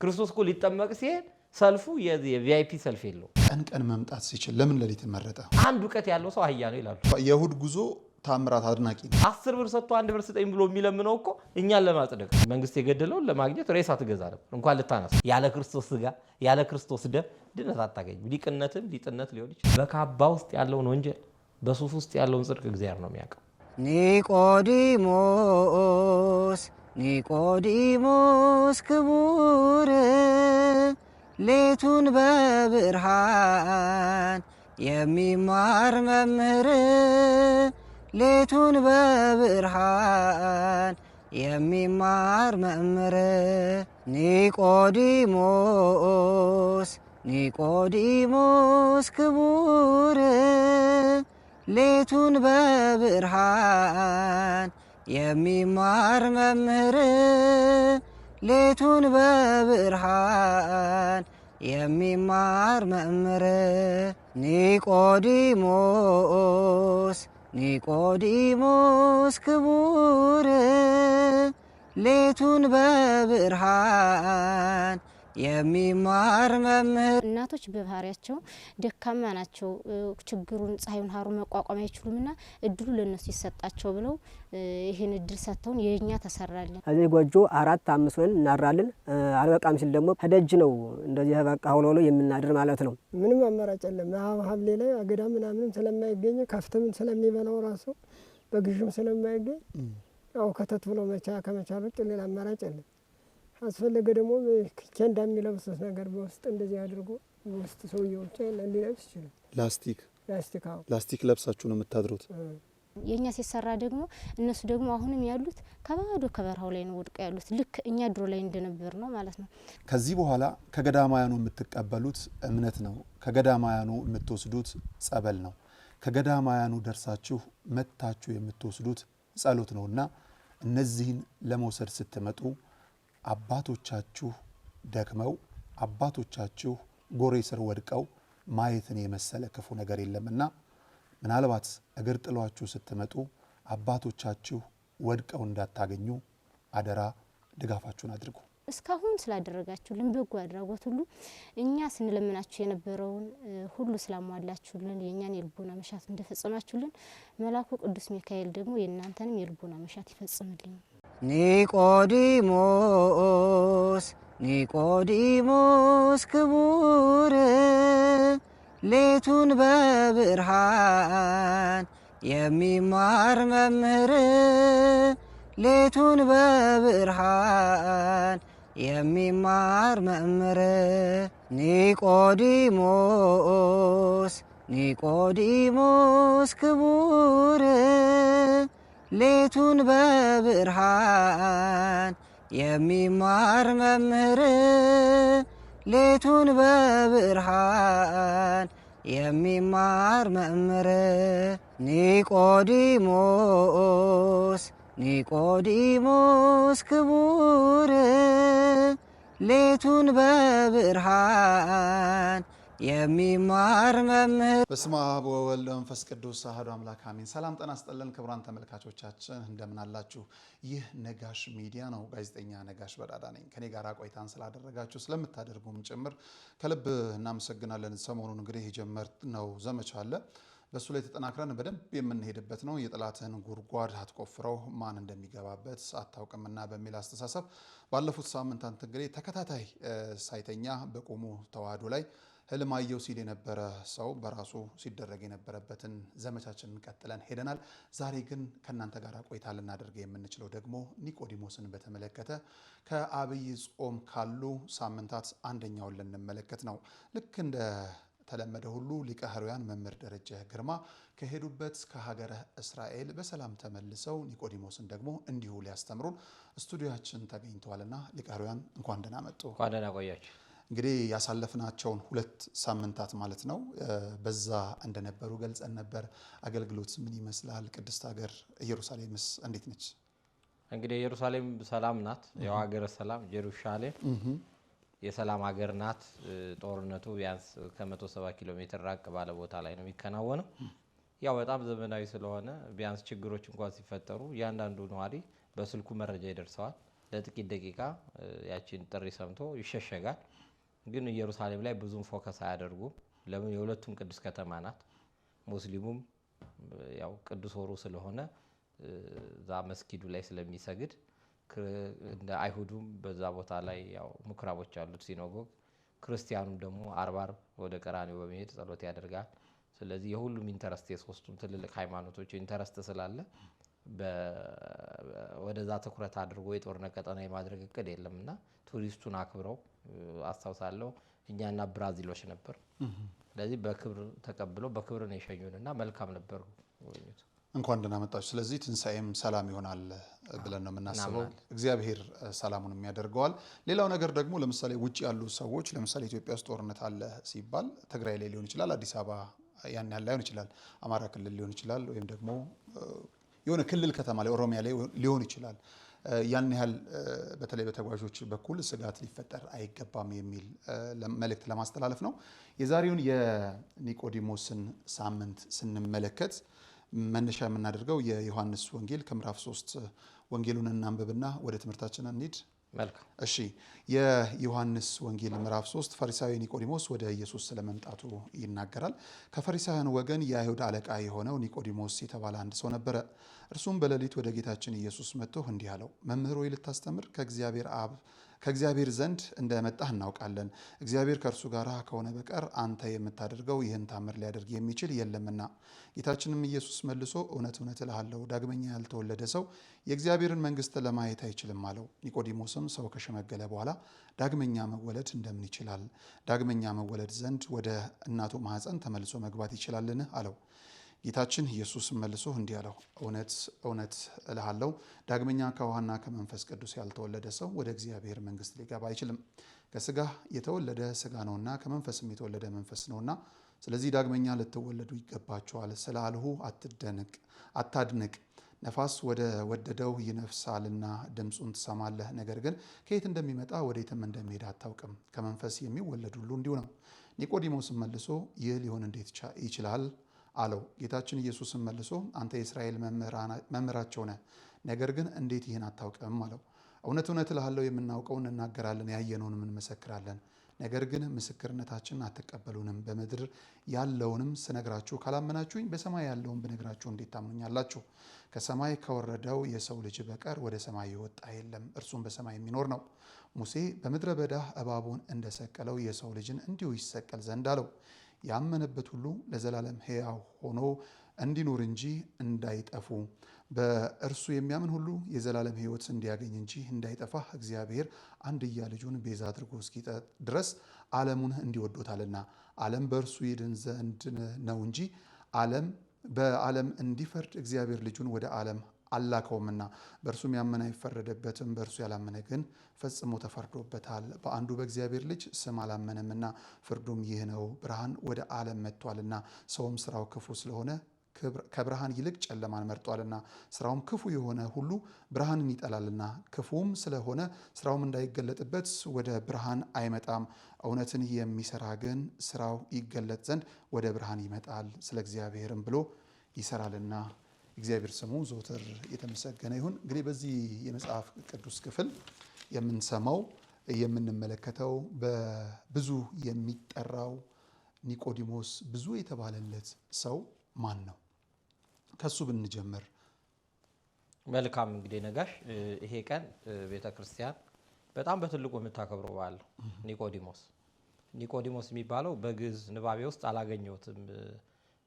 ክርስቶስ እኮ ሊጠመቅ ሲሄድ ሰልፉ የቪአይፒ ሰልፍ የለው ቀን መምጣት ሲችል ለምን ለሊት መረጠ? አንድ ዕውቀት ያለው ሰው አህያ ነው ይላሉ። የእሁድ ጉዞ ታምራት አድናቂ ነው። 10 ብር ሰጥቶ 1 ብር ስጠኝ ብሎ የሚለምነው እኮ እኛን ለማጽደቅ መንግስት የገደለውን ለማግኘት ሬሳ ትገዛ ነበር እንኳን ልታነሳ። ያለ ክርስቶስ ስጋ ያለ ክርስቶስ ደም ድነት አታገኝም። ሊቅነትም ሊጥነት ሊሆን ይችላል። በካባ ውስጥ ያለውን ወንጀል በሱፍ ውስጥ ያለውን ጽድቅ እግዚአብሔር ነው የሚያውቀው። ኒቆዲሞስ ክቡር ሌቱን በብርሃን የሚማር መምህር ሌቱን በብርሃን የሚማር መምህር ኒቆዲሞስ ክቡር ሌቱን በብርሃን የሚማር መምህር ሌቱን በብርሃን የሚማር መምህር ኒቆዲሞስ ክቡር ሌቱን በብርሃን የሚማር መምህር። እናቶች በባህሪያቸው ደካማ ናቸው። ችግሩን ፀሐዩን ሀሩ መቋቋም አይችሉምና እድሉ ለነሱ ይሰጣቸው ብለው ይሄን እድል ሰጥተውን የኛ ተሰራልን። እዚህ ጎጆ 4-5 ሆነን እናራለን። አልበቃም ሲል ደግሞ ከደጅ ነው እንደዚህ በቃ ሆኖ የምናድር ማለት ነው። ምንም አማራጭ የለም። ሀብሌ ላይ አገዳ ምናምንም ስለማይገኝ ከፍተም ስለሚበላው ራሱ በግዥም ስለማይገኝ ያው ከተት ብሎ ከመቻል ውጭ ሌላ አማራጭ የለም። አስፈለገ ደግሞ ኬንዳ የሚለብሱት ነገር በውስጥ እንደዚህ አድርጎ በውስጥ ሰውየው ሊለብስ ይችላል። ላስቲክ ለብሳችሁ ነው የምታድሩት? የኛ ሲሰራ ደግሞ እነሱ ደግሞ አሁንም ያሉት ከባዶ ከበረሃው ላይ ነው ወድቀው ያሉት። ልክ እኛ ድሮ ላይ እንደነበር ነው ማለት ነው። ከዚህ በኋላ ከገዳማያኑ የምትቀበሉት እምነት ነው። ከገዳማያኑ የምትወስዱት ጸበል ነው። ከገዳማያኑ ደርሳችሁ መታችሁ የምትወስዱት ጸሎት ነውና እነዚህን ለመውሰድ ስትመጡ አባቶቻችሁ ደክመው አባቶቻችሁ ጎሬ ስር ወድቀው ማየትን የመሰለ ክፉ ነገር የለምና ምናልባት እግር ጥሏችሁ ስትመጡ አባቶቻችሁ ወድቀው እንዳታገኙ አደራ ድጋፋችሁን አድርጉ። እስካሁን ስላደረጋችሁልን በጎ አድራጎት ሁሉ እኛ ስንለምናችሁ የነበረውን ሁሉ ስላሟላችሁልን የኛን የልቦና መሻት እንደፈጸማችሁልን መልአኩ ቅዱስ ሚካኤል ደግሞ የእናንተንም የልቦና መሻት ይፈጽምልኝ። ኒቆዲሞስ ክቡር ሌቱን በብርሃን የሚማር መምህር ሌቱን በብርሃን የሚማር መምህር ኒቆዲሞስ ክቡር ሌቱን በብርሃን የሚማር መምህር ሌቱን በብርሃን የሚማር መምህር ኒቆዲሞስ ክቡር ሌቱን በብርሃን የሚማር መምህር። በስመ አብ ወወልድ ወመንፈስ ቅዱስ አሐዱ አምላክ አሜን። ሰላም ጤና ይስጥልን ክቡራን ተመልካቾቻችን እንደምን አላችሁ? ይህ ነጋሽ ሚዲያ ነው። ጋዜጠኛ ነጋሽ በዳዳ ነኝ። ከኔ ጋር ቆይታን ስላደረጋችሁ ስለምታደርጉም ጭምር ከልብ እናመሰግናለን። ሰሞኑን እንግዲህ የጀመርነው ዘመቻ አለ። በሱ ላይ ተጠናክረን በደንብ የምንሄድበት ነው። የጠላትን ጉድጓድ አትቆፍረው ማን እንደሚገባበት አታውቅምና በሚል አስተሳሰብ ባለፉት ሳምንታት እንግዲህ ተከታታይ ሳይተኛ በቆሙ ተዋህዶ ላይ ህልማየው ሲል የነበረ ሰው በራሱ ሲደረግ የነበረበትን ዘመቻችንን ቀጥለን ሄደናል። ዛሬ ግን ከናንተ ጋር ቆይታ ልናደርግ የምንችለው ደግሞ ኒቆዲሞስን በተመለከተ ከአብይ ጾም ካሉ ሳምንታት አንደኛውን ልንመለከት ነው። ልክ እንደ ተለመደ ሁሉ ሊቀ ኅሩያን መምህር ደረጀ ግርማ ከሄዱበት ከሀገረ እስራኤል በሰላም ተመልሰው ኒቆዲሞስን ደግሞ እንዲሁ ሊያስተምሩን ስቱዲዮአችን ተገኝተዋልና ሊቀ ኅሩያን እንኳን ደህና መጡ። እንኳን ደህና ቆያችሁ። እንግዲህ ያሳለፍናቸውን 2 ሳምንታት ማለት ነው በዛ እንደነበሩ ገልጸን ነበር። አገልግሎት ምን ይመስላል? ቅድስት ሀገር ኢየሩሳሌምስ እንዴት ነች? እንግዲህ ኢየሩሳሌም ሰላም ናት። ያው ሀገረ ሰላም ኢየሩሳሌም የሰላም ሀገር ናት። ጦርነቱ ቢያንስ ከ170 ኪሎ ሜትር ራቅ ባለ ቦታ ላይ ነው የሚከናወነው። ያው በጣም ዘመናዊ ስለሆነ ቢያንስ ችግሮች እንኳን ሲፈጠሩ እያንዳንዱ ነዋሪ በስልኩ መረጃ ይደርሰዋል። ለጥቂት ደቂቃ ያቺን ጥሪ ሰምቶ ይሸሸጋል። ግን ኢየሩሳሌም ላይ ብዙም ፎከስ አያደርጉም። ለምን? የሁለቱም ቅዱስ ከተማ ናት። ሙስሊሙም ያው ቅዱስ ወሩ ስለሆነ እዛ መስጊዱ ላይ ስለሚሰግድ፣ እንደ አይሁዱም በዛ ቦታ ላይ ያው ምኩራቦች አሉት ሲኖጎግ፣ ክርስቲያኑም ደግሞ አርብ ወደ ቀራንዮ በመሄድ ጸሎት ያደርጋል። ስለዚህ የሁሉም ኢንተረስት የሶስቱም ትልልቅ ሃይማኖቶች ኢንተረስት ስላለ ወደዛ ትኩረት አድርጎ የጦርነት ቀጠና የማድረግ እቅድ የለምና ቱሪስቱን አክብረው አስታውሳለሁ እኛና ብራዚሎች ነበር። ስለዚህ በክብር ተቀብለው በክብር ነው የሸኙንና መልካም ነበር ጎብኝቱ። እንኳን ደህና መጣችሁ። ስለዚህ ትንሣኤም ሰላም ይሆናል ብለን ነው የምናስበው። እግዚአብሔር ሰላሙንም ያደርገዋል። ሌላው ነገር ደግሞ ለምሳሌ ውጭ ያሉ ሰዎች ለምሳሌ ኢትዮጵያ ውስጥ ጦርነት አለ ሲባል ትግራይ ላይ ሊሆን ይችላል፣ አዲስ አበባ ያን ያህል ላይሆን ይችላል፣ አማራ ክልል ሊሆን ይችላል፣ ወይም ደግሞ የሆነ ክልል ከተማ ላይ ኦሮሚያ ላይ ሊሆን ይችላል። ያን ያህል በተለይ በተጓዦች በኩል ስጋት ሊፈጠር አይገባም የሚል መልእክት ለማስተላለፍ ነው። የዛሬውን የኒቆዲሞስን ሳምንት ስንመለከት መነሻ የምናደርገው የዮሐንስ ወንጌል ከምዕራፍ 3 ወንጌሉን እናንብብና ወደ ትምህርታችን እንሂድ። መልካም። እሺ፣ የዮሐንስ ወንጌል ምዕራፍ 3 ፈሪሳዊ ኒቆዲሞስ ወደ ኢየሱስ ስለመምጣቱ ይናገራል። ከፈሪሳውያን ወገን የአይሁድ አለቃ የሆነው ኒቆዲሞስ የተባለ አንድ ሰው ነበረ። እርሱም በሌሊት ወደ ጌታችን ኢየሱስ መጥቶ እንዲህ አለው፣ መምህር ሆይ ልታስተምር ከእግዚአብሔር ዘንድ እንደመጣህ እናውቃለን። እግዚአብሔር ከእርሱ ጋር ከሆነ በቀር አንተ የምታደርገው ይህን ታምር ሊያደርግ የሚችል የለምና። ጌታችንም ኢየሱስ መልሶ እውነት እውነት እልሃለሁ ዳግመኛ ያልተወለደ ሰው የእግዚአብሔርን መንግሥት ለማየት አይችልም አለው። ኒቆዲሞስም ሰው ከሸመገለ በኋላ ዳግመኛ መወለድ እንደምን ይችላል? ዳግመኛ መወለድ ዘንድ ወደ እናቱ ማኅፀን ተመልሶ መግባት ይችላልን? አለው። ጌታችን ኢየሱስ መልሶ እንዲህ አለው፣ እውነት እውነት እልሃለሁ ዳግመኛ ከውሃና ከመንፈስ ቅዱስ ያልተወለደ ሰው ወደ እግዚአብሔር መንግሥት ሊገባ አይችልም። ከሥጋ የተወለደ ሥጋ ነውና ከመንፈስም የተወለደ መንፈስ ነውና፣ ስለዚህ ዳግመኛ ልትወለዱ ይገባችኋል ስላልሁ አታድንቅ። ነፋስ ወደ ወደደው ይነፍሳልና ድምፁን ትሰማለህ፣ ነገር ግን ከየት እንደሚመጣ ወዴትም እንደሚሄድ አታውቅም። ከመንፈስ የሚወለድ ሁሉ እንዲሁ ነው። ኒቆዲሞስም መልሶ ይህ ሊሆን እንዴት ይችላል አለው። ጌታችን ኢየሱስም መልሶ አንተ የእስራኤል መምህራቸው ነህ፣ ነገር ግን እንዴት ይህን አታውቅም አለው። እውነት እውነት እልሃለሁ የምናውቀውን እንናገራለን፣ ያየነውንም እንመሰክራለን፣ ነገር ግን ምስክርነታችንን አትቀበሉንም። በምድር ያለውንም ስነግራችሁ ካላመናችሁኝ በሰማይ ያለውን ብነግራችሁ እንዴት ታምኑኛላችሁ? ከሰማይ ከወረደው የሰው ልጅ በቀር ወደ ሰማይ የወጣ የለም፣ እርሱም በሰማይ የሚኖር ነው። ሙሴ በምድረ በዳ እባቡን እንደሰቀለው የሰው ልጅን እንዲሁ ይሰቀል ዘንድ አለው። ያመነበት ሁሉ ለዘላለም ሕያው ሆኖ እንዲኖር እንጂ እንዳይጠፉ፣ በእርሱ የሚያምን ሁሉ የዘላለም ሕይወት እንዲያገኝ እንጂ እንዳይጠፋ እግዚአብሔር አንድያ ልጁን ቤዛ አድርጎ እስኪሰጥ ድረስ ዓለሙን እንዲወዶታልና። ዓለም በእርሱ ይድን ዘንድ ነው እንጂ በዓለም እንዲፈርድ እግዚአብሔር ልጁን ወደ ዓለም አላከውምና። በእርሱም ያመነ አይፈረደበትም፣ በእርሱ ያላመነ ግን ፈጽሞ ተፈርዶበታል። በአንዱ በእግዚአብሔር ልጅ ስም አላመነምና፣ ፍርዱም ይህ ነው፣ ብርሃን ወደ ዓለም መጥቷልና፣ ሰውም ስራው ክፉ ስለሆነ ከብርሃን ይልቅ ጨለማን መርጧልና፣ ስራውም ክፉ የሆነ ሁሉ ብርሃንን ይጠላልና፣ ክፉም ስለሆነ ስራውም እንዳይገለጥበት ወደ ብርሃን አይመጣም። እውነትን የሚሰራ ግን ስራው ይገለጥ ዘንድ ወደ ብርሃን ይመጣል፣ ስለ እግዚአብሔርም ብሎ ይሰራልና። እግዚአብሔር ስሙ ዘወትር የተመሰገነ ይሁን። እንግዲህ በዚህ የመጽሐፍ ቅዱስ ክፍል የምንሰማው የምንመለከተው በብዙ የሚጠራው ኒቆዲሞስ ብዙ የተባለለት ሰው ማን ነው? ከሱ ብንጀምር መልካም። እንግዲህ ነጋሽ፣ ይሄ ቀን ቤተ ክርስቲያን በጣም በትልቁ የምታከብረው በዓል ነው። ኒቆዲሞስ የሚባለው በግዕዝ ንባቤ ውስጥ አላገኘሁትም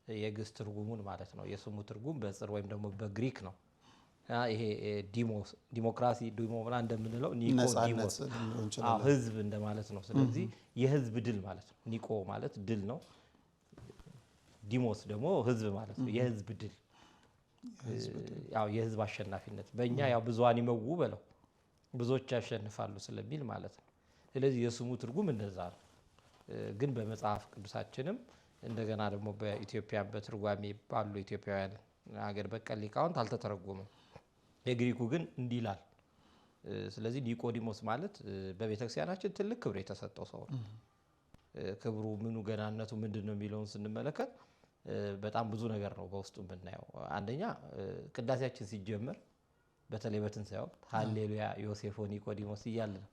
የግዕዝ ትርጉሙን ማለት ነው። የስሙ ትርጉም በጽር ወይም ደግሞ በግሪክ ነው። ይሄ ዲሞክራሲ ዲሞና እንደምንለው ኒቆዲሞስ ህዝብ እንደማለት ነው። ስለዚህ የህዝብ ድል ማለት ነው። ኒቆ ማለት ድል ነው። ዲሞስ ደግሞ ህዝብ ማለት ነው። የህዝብ ድል፣ ያው የህዝብ አሸናፊነት። በእኛ ያው ብዙሃን ይመው በለው ብዙዎች ያሸንፋሉ ስለሚል ማለት ነው። ስለዚህ የስሙ ትርጉም እንደዛ ነው። ግን በመጽሐፍ ቅዱሳችንም እንደገና ደግሞ በኢትዮጵያ በትርጓሜ ባሉ ኢትዮጵያውያን ሀገር በቀል ሊቃውንት አልተተረጎመም። የግሪኩ ግን እንዲህ ይላል። ስለዚህ ኒቆዲሞስ ማለት በቤተክርስቲያናችን ትልቅ ክብር የተሰጠው ሰው ነው። ክብሩ ምኑ ገናነቱ ምንድን ነው የሚለውን ስንመለከት በጣም ብዙ ነገር ነው በውስጡ የምናየው። አንደኛ ቅዳሴያችን ሲጀመር በተለይ በትንሣኤ ወቅት ሃሌሉያ ዮሴፍ ኒቆዲሞስ እያለ ነው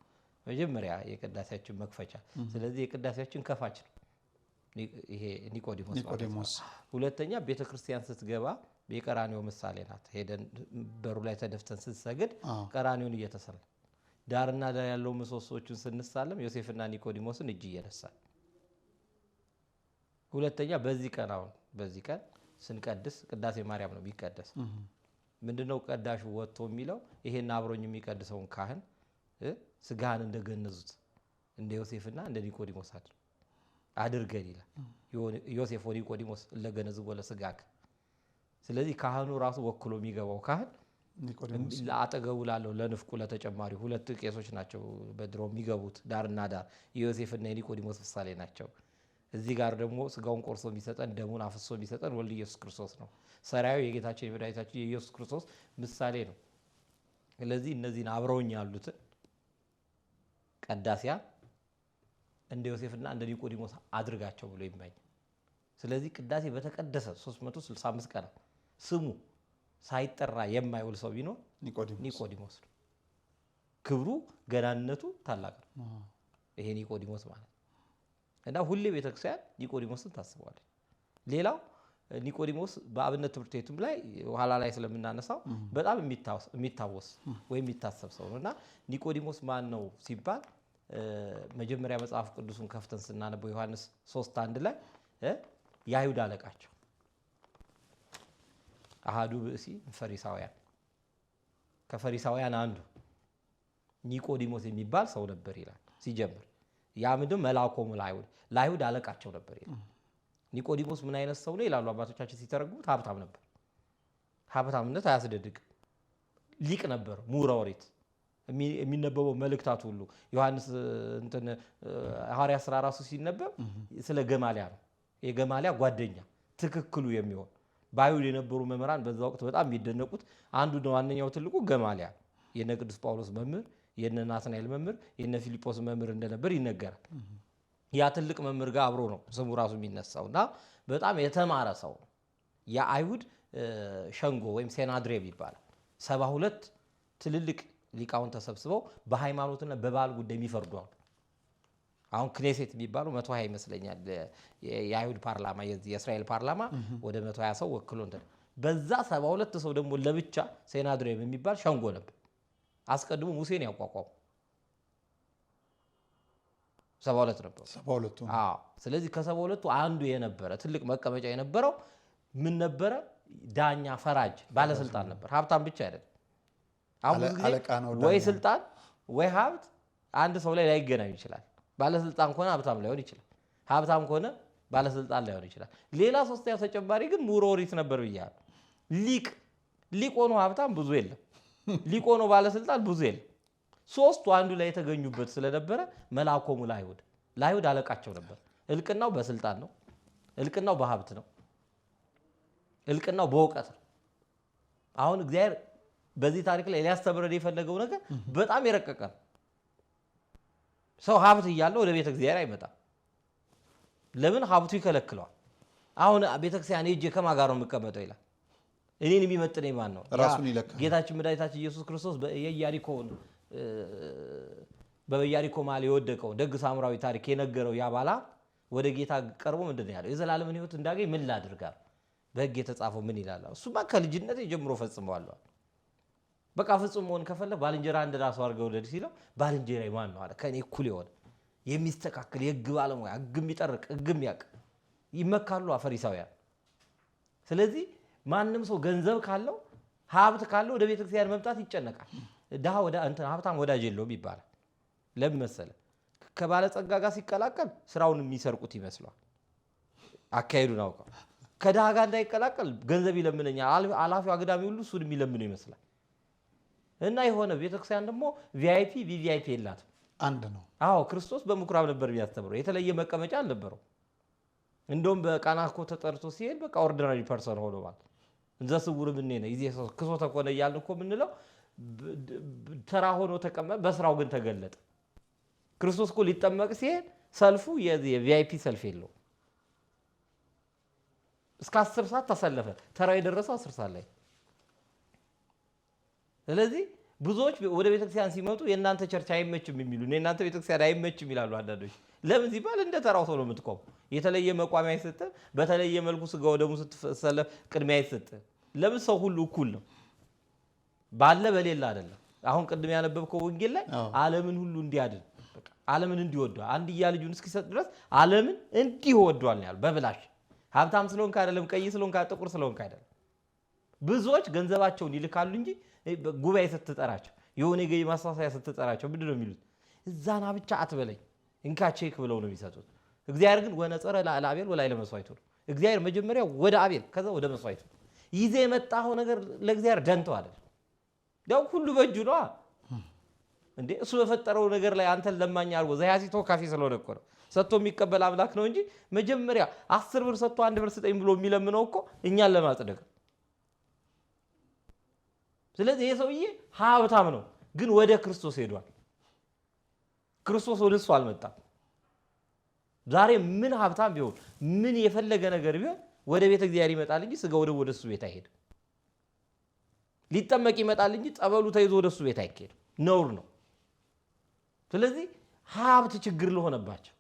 መጀመሪያ የቅዳሴያችን መክፈቻ። ስለዚህ የቅዳሴያችን ከፋች ነው ይሄ ኒቆዲሞስ። ሁለተኛ ቤተክርስቲያን ስትገባ የቀራኒዮ ምሳሌ ናት። ሄደን በሩ ላይ ተደፍተን ስትሰግድ ቀራኒዮን እየተሰለ ዳርና ዳር ያለው ምሰሶችን ስንሳለም ዮሴፍና ኒቆዲሞስን እጅ እየነሳል። ሁለተኛ በዚህ ቀን ስንቀድስ ቅዳሴ ማርያም ነው የሚቀደስ። ምንድነው ቀዳሹ ወጥቶ የሚለው ይሄን አብሮኝ የሚቀድሰውን ካህን ስጋህን እንደገነዙት እንደ ዮሴፍና እንደ ኒቆዲሞስ አድርገን ይላል። ዮሴፍ ኒቆዲሞስ ለገነዙ ወለ ስጋክ። ስለዚህ ካህኑ ራሱ ወክሎ የሚገባው ካህን አጠገቡ ላለው ለንፍቁ ለተጨማሪ ሁለት ቄሶች ናቸው በድሮ የሚገቡት ዳርና ዳር የዮሴፍና የኒቆዲሞስ ምሳሌ ናቸው። እዚህ ጋር ደግሞ ስጋውን ቆርሶ የሚሰጠን ደሙን አፍሶ የሚሰጠን ወልድ ኢየሱስ ክርስቶስ ነው። ሰራዩ የጌታችን የመድኃኒታችን የኢየሱስ ክርስቶስ ምሳሌ ነው። ስለዚህ እነዚህን አብረውኝ ያሉትን ቀዳሲያ እንደ ዮሴፍና እንደ ኒቆዲሞስ አድርጋቸው ብሎ ይመኝ። ስለዚህ ቅዳሴ በተቀደሰ 365 ቀን ስሙ ሳይጠራ የማይውል ሰው ቢኖር ኒቆዲሞስ ነው። ክብሩ ገናንነቱ ታላቅ ነው ይሄ ኒቆዲሞስ ማለት። እና ሁሌ ቤተክርስቲያን ኒቆዲሞስን ታስበዋለች። ሌላው ኒቆዲሞስ በአብነት ትምህርት ቤቱም ላይ ኋላ ላይ ስለምናነሳው በጣም የሚታወስ ወይም የሚታሰብ ሰው ነው። እና ኒቆዲሞስ ማን ነው ሲባል መጀመሪያ መጽሐፍ ቅዱስን ከፍተን ስናነበው ዮሐንስ 3:1 ላይ የአይሁድ አለቃቸው አሃዱ ብእሲ ፈሪሳውያን ከፈሪሳውያን አንዱ ኒቆዲሞስ የሚባል ሰው ነበር ይላል ሲጀምር። ያ ምንድን መልአኮሙ ለአይሁድ አለቃቸው ነበር ይላል። ኒቆዲሞስ ምን አይነት ሰው ነው ይላሉ አባቶቻችን ሲተረጉሙት፣ ሀብታም ነበር። ሀብታምነት አያስደድቅም። ሊቅ ነበር፣ ምሁረ ኦሪት። የሚነበበው መልእክታት ሁሉ ዮሐንስ ሐዋርያት ሥራ ራሱ ሲነበብ ስለ ገማሊያ ነው። የገማሊያ ጓደኛ ትክክሉ የሚሆን በአይሁድ የነበሩ መምህራን በዛ ወቅት በጣም የሚደነቁት አንዱ ነው። ዋነኛው ትልቁ ገማሊያ የነ ቅዱስ ጳውሎስ መምህር፣ የነ ናትናኤል መምህር፣ የነ ፊልጶስ መምህር እንደነበር ይነገራል። ያ ትልቅ መምህር ጋር አብሮ ነው ስሙ ራሱ የሚነሳውና በጣም የተማረ ሰው ነው። የአይሁድ ሸንጎ ወይም ሴናድሬም ይባላል። 72 ትልልቅ ሊቃውን ተሰብስበው በሃይማኖትና በባህል ጉዳይ የሚፈርዱ አሉ። አሁን ክኔሴት የሚባለው 120 ይመስለኛል የአይሁድ ፓርላማ የእስራኤል ፓርላማ ወደ 120 ሰው ወክሎ እንትን በዛ 72 ሰው ደግሞ ለብቻ ሴናድሬም የሚባል ሸንጎ ነበር። አስቀድሞ ሙሴን ያቋቋሙ 72 ነበሩ። 72 አዎ። ስለዚህ ከ72ቱ አንዱ የነበረ ትልቅ መቀመጫ የነበረው ምን ነበረ? ዳኛ፣ ፈራጅ፣ ባለስልጣን ነበር። ሀብታም ብቻ አይደለም። አሁን ብዙ ጊዜ ወይ ስልጣን ወይ ሀብት አንድ ሰው ላይ ላይገናኝ ይችላል። ባለስልጣን ከሆነ ሀብታም ላይሆን ይችላል። ሀብታም ከሆነ ባለስልጣን ላይሆን ይችላል። ሌላ ሶስተኛው ተጨማሪ ግን ምሁረ ኦሪት ነበር ብያለሁ። ሊቅ ሆኖ ሀብታም ብዙ የለም። ሊቅ ሆኖ ባለስልጣን ብዙ የለም። ሶስቱ አንዱ ላይ የተገኙበት ስለነበረ መልአኮሙ ለአይሁድ አለቃቸው ነበር። እልቅናው በስልጣን ነው። እልቅናው በሀብት ነው። እልቅናው በእውቀት ነው። አሁን እግዚአብሔር በዚህ ታሪክ ላይ ሊያስተምረን የፈለገው ነገር በጣም የረቀቀ ነው። ሰው ሀብት እያለው ወደ ቤተ እግዚአብሔር አይመጣም። ለምን? ሀብቱ ይከለክለዋል። አሁን ቤተክርስቲያን ሄጄ ከማን ጋር ነው የምቀመጠው ይላል። እኔን የሚመጥነኝ ማን ነው? ራሱን ይለካል። ጌታችን መድኃኒታችን ኢየሱስ ክርስቶስ በኢያሪኮ መሃል የወደቀው ደግ ሳምራዊ ታሪክ የነገረው ያ ባላ ወደ ጌታ ቀርቦ ምንድን ነው ያለው? የዘላለምን ሕይወት እንዳገኝ ምን ላድርጋል? በሕግ የተጻፈው ምን ይላል? እሱማ ከልጅነት ጀምሮ ፈጽመዋለሁ። በቃ ፍጹም መሆን ከፈለግ ባልንጀራ እንደ ራሱ አድርገህ ውደድ ሲለው ባልንጀራ ማን ነው አለ። ከኔ እኩል የሆነ የሚስተካከል የሕግ ባለሙያ፣ ሕግ የሚጠርቅ፣ ሕግ የሚያውቅ ይመካሉ ፈሪሳውያን። ስለዚህ ማንም ሰው ገንዘብ ካለው ሀብት ካለው ወደ ቤተክርስቲያን መምጣት ይጨነቃል። ድሃ ሀብታም ወዳጅ የለውም ይባላል። ለምን መሰለህ? ከባለጸጋ ጋር ሲቀላቀል ስራውን የሚሰርቁት ይመስለዋል። አካሄዱን አውቀው ከድሃ ጋር እንዳይቀላቀል ገንዘብ ይለምነኛል፣ አላፊው አግዳሚ ሁሉ እሱን የሚለምነው ይመስላል። እና የሆነ ቤተክርስቲያን ደግሞ ቪአይፒ ቪቪአይፒ የላትም፣ አንድ ነው። አዎ ክርስቶስ በምኩራብ ነበር የሚያስተምረው፣ የተለየ መቀመጫ አልነበረው። እንደውም በቃና እኮ ተጠርቶ ሲሄድ በቃ ኦርዲናሪ ፐርሰን ሆኖ ማለት እንዘ ስውር ምን ነው ይዜ ክሶ ተኮነ እያልን እኮ የምንለው ተራ ሆኖ ተቀመጠ፣ በስራው ግን ተገለጠ። ክርስቶስ እኮ ሊጠመቅ ሲሄድ ሰልፉ የቪአይፒ ሰልፍ የለው። እስከ 10 ሰዓት ተሰለፈ። ተራው የደረሰው 10 ሰዓት ላይ ስለዚህ ብዙዎች ወደ ቤተክርስቲያን ሲመጡ የእናንተ ቸርች አይመችም የሚሉ የእናንተ ቤተክርስቲያን አይመችም ይላሉ አንዳንዶች። ለምን ሲባል እንደ ተራው ሰው ነው የምትቆም። የተለየ መቋሚያ አይሰጥም። በተለየ መልኩ ስጋ ወደሙ ስትሰለፍ ቅድሚያ አይሰጥም። ለምን ሰው ሁሉ እኩል ነው፣ ባለ በሌላ አይደለም። አሁን ቅድም ያነበብከው ወንጌል ላይ ዓለምን ሁሉ እንዲያድን በቃ ዓለምን እንዲወዷል አንድያ ልጁን እስኪሰጥ ድረስ ዓለምን እንዲወዷል ነው ያለው። በብላሽ ሀብታም ስለሆንክ አይደለም፣ ቀይ ስለሆንክ ጥቁር ስለሆንክ አይደለም። ብዙዎች ገንዘባቸውን ይልካሉ እንጂ ጉባኤ ስትጠራቸው የሆነ ገቢ ማሳሳያ ስትጠራቸው ምንድን ነው የሚሉት? እዛና ብቻ አትበለኝ እንካ ቼክ ብለው ነው የሚሰጡት። እግዚአብሔር ግን ወነጸረ ለአቤል ወላይ ለመስዋዕቱ ነው። እግዚአብሔር መጀመሪያ ወደ አቤል ከዛ ወደ መስዋዕቱ ይዘ የመጣው ነገር ለእግዚአብሔር ደንተው አይደል? ያው ሁሉ በእጁ ነው እንዴ። እሱ በፈጠረው ነገር ላይ አንተን ለማኛ አድርጎ ዘያሲቶ ካፊ ስለሆነ እኮ ነው ሰጥቶ የሚቀበል አምላክ ነው እንጂ መጀመሪያ 10 ብር ሰጥቶ 1 ብር ስጠኝ ብሎ የሚለምነው እኮ እኛን ለማጽደቅ። ስለዚህ ይሄ ሰውዬ ሀብታም ነው፣ ግን ወደ ክርስቶስ ሄዷል። ክርስቶስ ወደ እሱ አልመጣም። ዛሬ ምን ሀብታም ቢሆን ምን የፈለገ ነገር ቢሆን ወደ ቤተ እግዚአብሔር ይመጣል እንጂ ስጋ ወደ እሱ ቤት አይሄድም። ሊጠመቅ ይመጣል እንጂ ጸበሉ ተይዞ ወደ እሱ ቤት አይሄድም፣ ነውር ነው። ስለዚህ ሀብት ችግር ለሆነባቸው